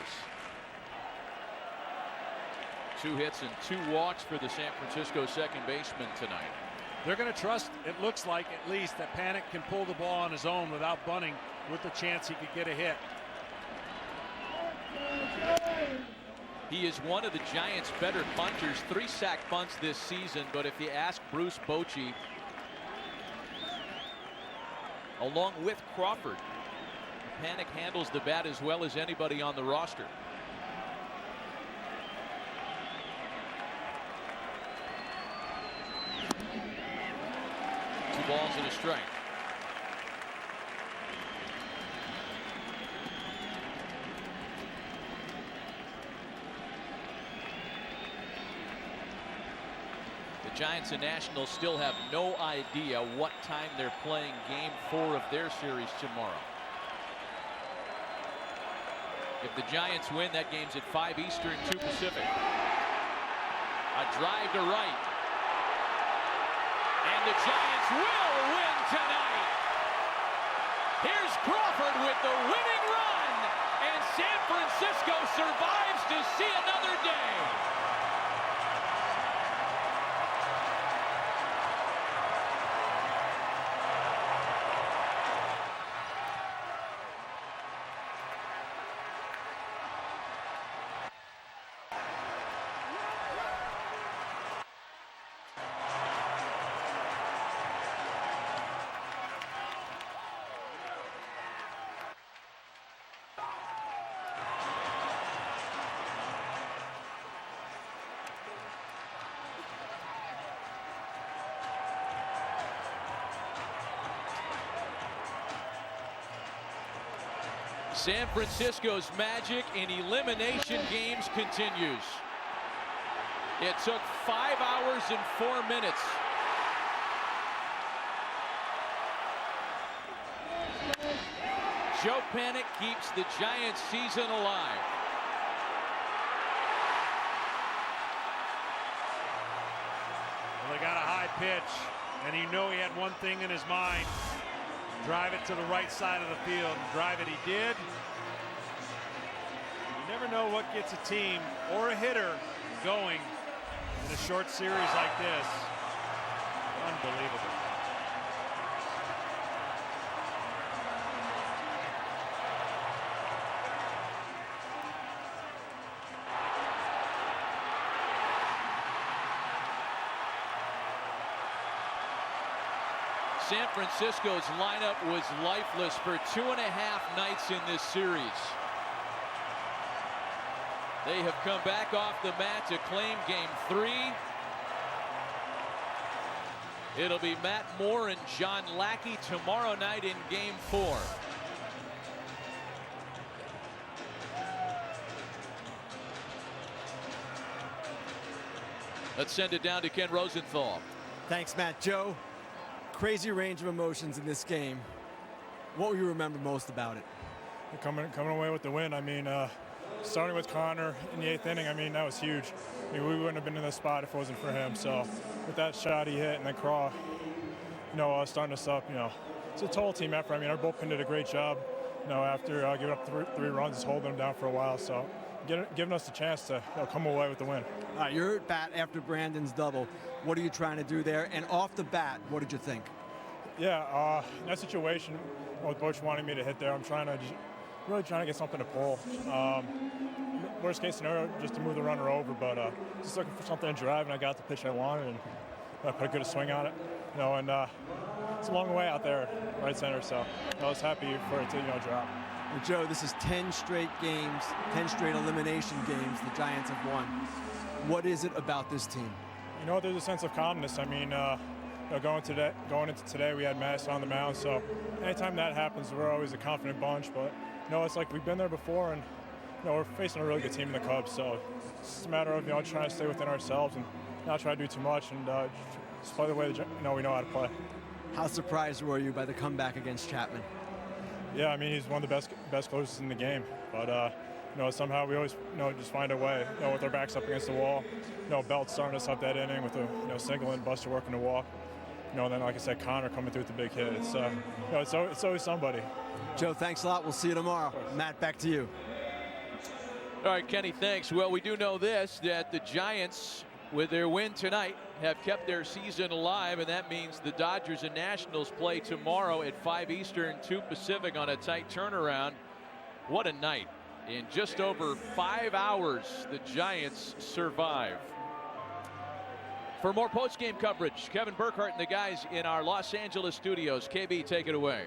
2 hits and 2 walks for the San Francisco second baseman tonight.
They're going to trust, it looks like at least, that Panik can pull the ball on his own without bunting, with the chance he could get a hit.
He is one of the Giants' better bunters, 3 sack bunts this season, but if you ask Bruce Bochy, along with Crawford, Panik handles the bat as well as anybody on the roster. Two balls and a strike. The Giants and Nationals still have no idea what time they're playing game 4 of their series tomorrow. If the Giants win, that game's at 5 Eastern, 2 Pacific. A drive to right. And the Giants will win tonight. Here's Crawford with the winning run. And San Francisco survives to see another day. San Francisco's magic in elimination games continues. It took 5 hours and 4 minutes. Joe Panik keeps the Giants season alive.
Well, they got a high pitch, and he knew he had one thing in his mind. Drive it to the right side of the field, and drive it he did. You never know what gets a team or a hitter going in a short series like this. Unbelievable.
San Francisco's lineup was lifeless for 2.5 nights in this series. They have come back off the mat to claim game 3. It'll be Matt Moore and John Lackey tomorrow night in game 4. Let's send it down to Ken Rosenthal.
Thanks, Matt. Joe, crazy range of emotions in this game. What will you remember most about it?
Coming away with the win. I mean, starting with Connor in the 8th inning, I mean, that was huge. I mean, we wouldn't have been in this spot if it wasn't for him. So with that shot he hit and then Craw, starting us up, it's a total team effort. I mean, our bullpen did a great job, after giving up three runs, just holding them down for a while. So giving us the chance to come away with the win.
All right, you're at bat after Brandon's double. What are you trying to do there? And off the bat, what did you think?
Yeah, in that situation, with Bush wanting me to hit there, I'm really trying to get something to pull. Worst case scenario, just to move the runner over, but just looking for something to drive, and I got the pitch I wanted, and I put a good swing on it. And it's a long way out there, right center, so I was happy for it to drop.
Well, Joe, this is 10 straight games, 10 straight elimination games the Giants have won. What is it about this team?
There's a sense of calmness. I mean, going into today, we had Madison on the mound, so anytime that happens, we're always a confident bunch. But it's like we've been there before, and we're facing a really good team in the Cubs. So it's just a matter of trying to stay within ourselves and not try to do too much, and just play the way we know how to play.
How surprised were you by the comeback against Chapman?
Yeah, I mean, he's one of the best closers in the game, but somehow we always just find a way. With our backs up against the wall, Belt's starting us up that inning with a single and Buster working to walk. And then, like I said, Connor coming through with the big hit. It's always somebody.
Joe, thanks a lot. We'll see you tomorrow. Matt, back to you.
All right, Kenny, thanks. Well, we do know this, that the Giants, with their win tonight, have kept their season alive, and that means the Dodgers and Nationals play tomorrow at 5 Eastern, 2 Pacific on a tight turnaround. What a night. In just over 5 hours, the Giants survive. For more post-game coverage, Kevin Burkhardt and the guys in our Los Angeles studios. KB, take it away.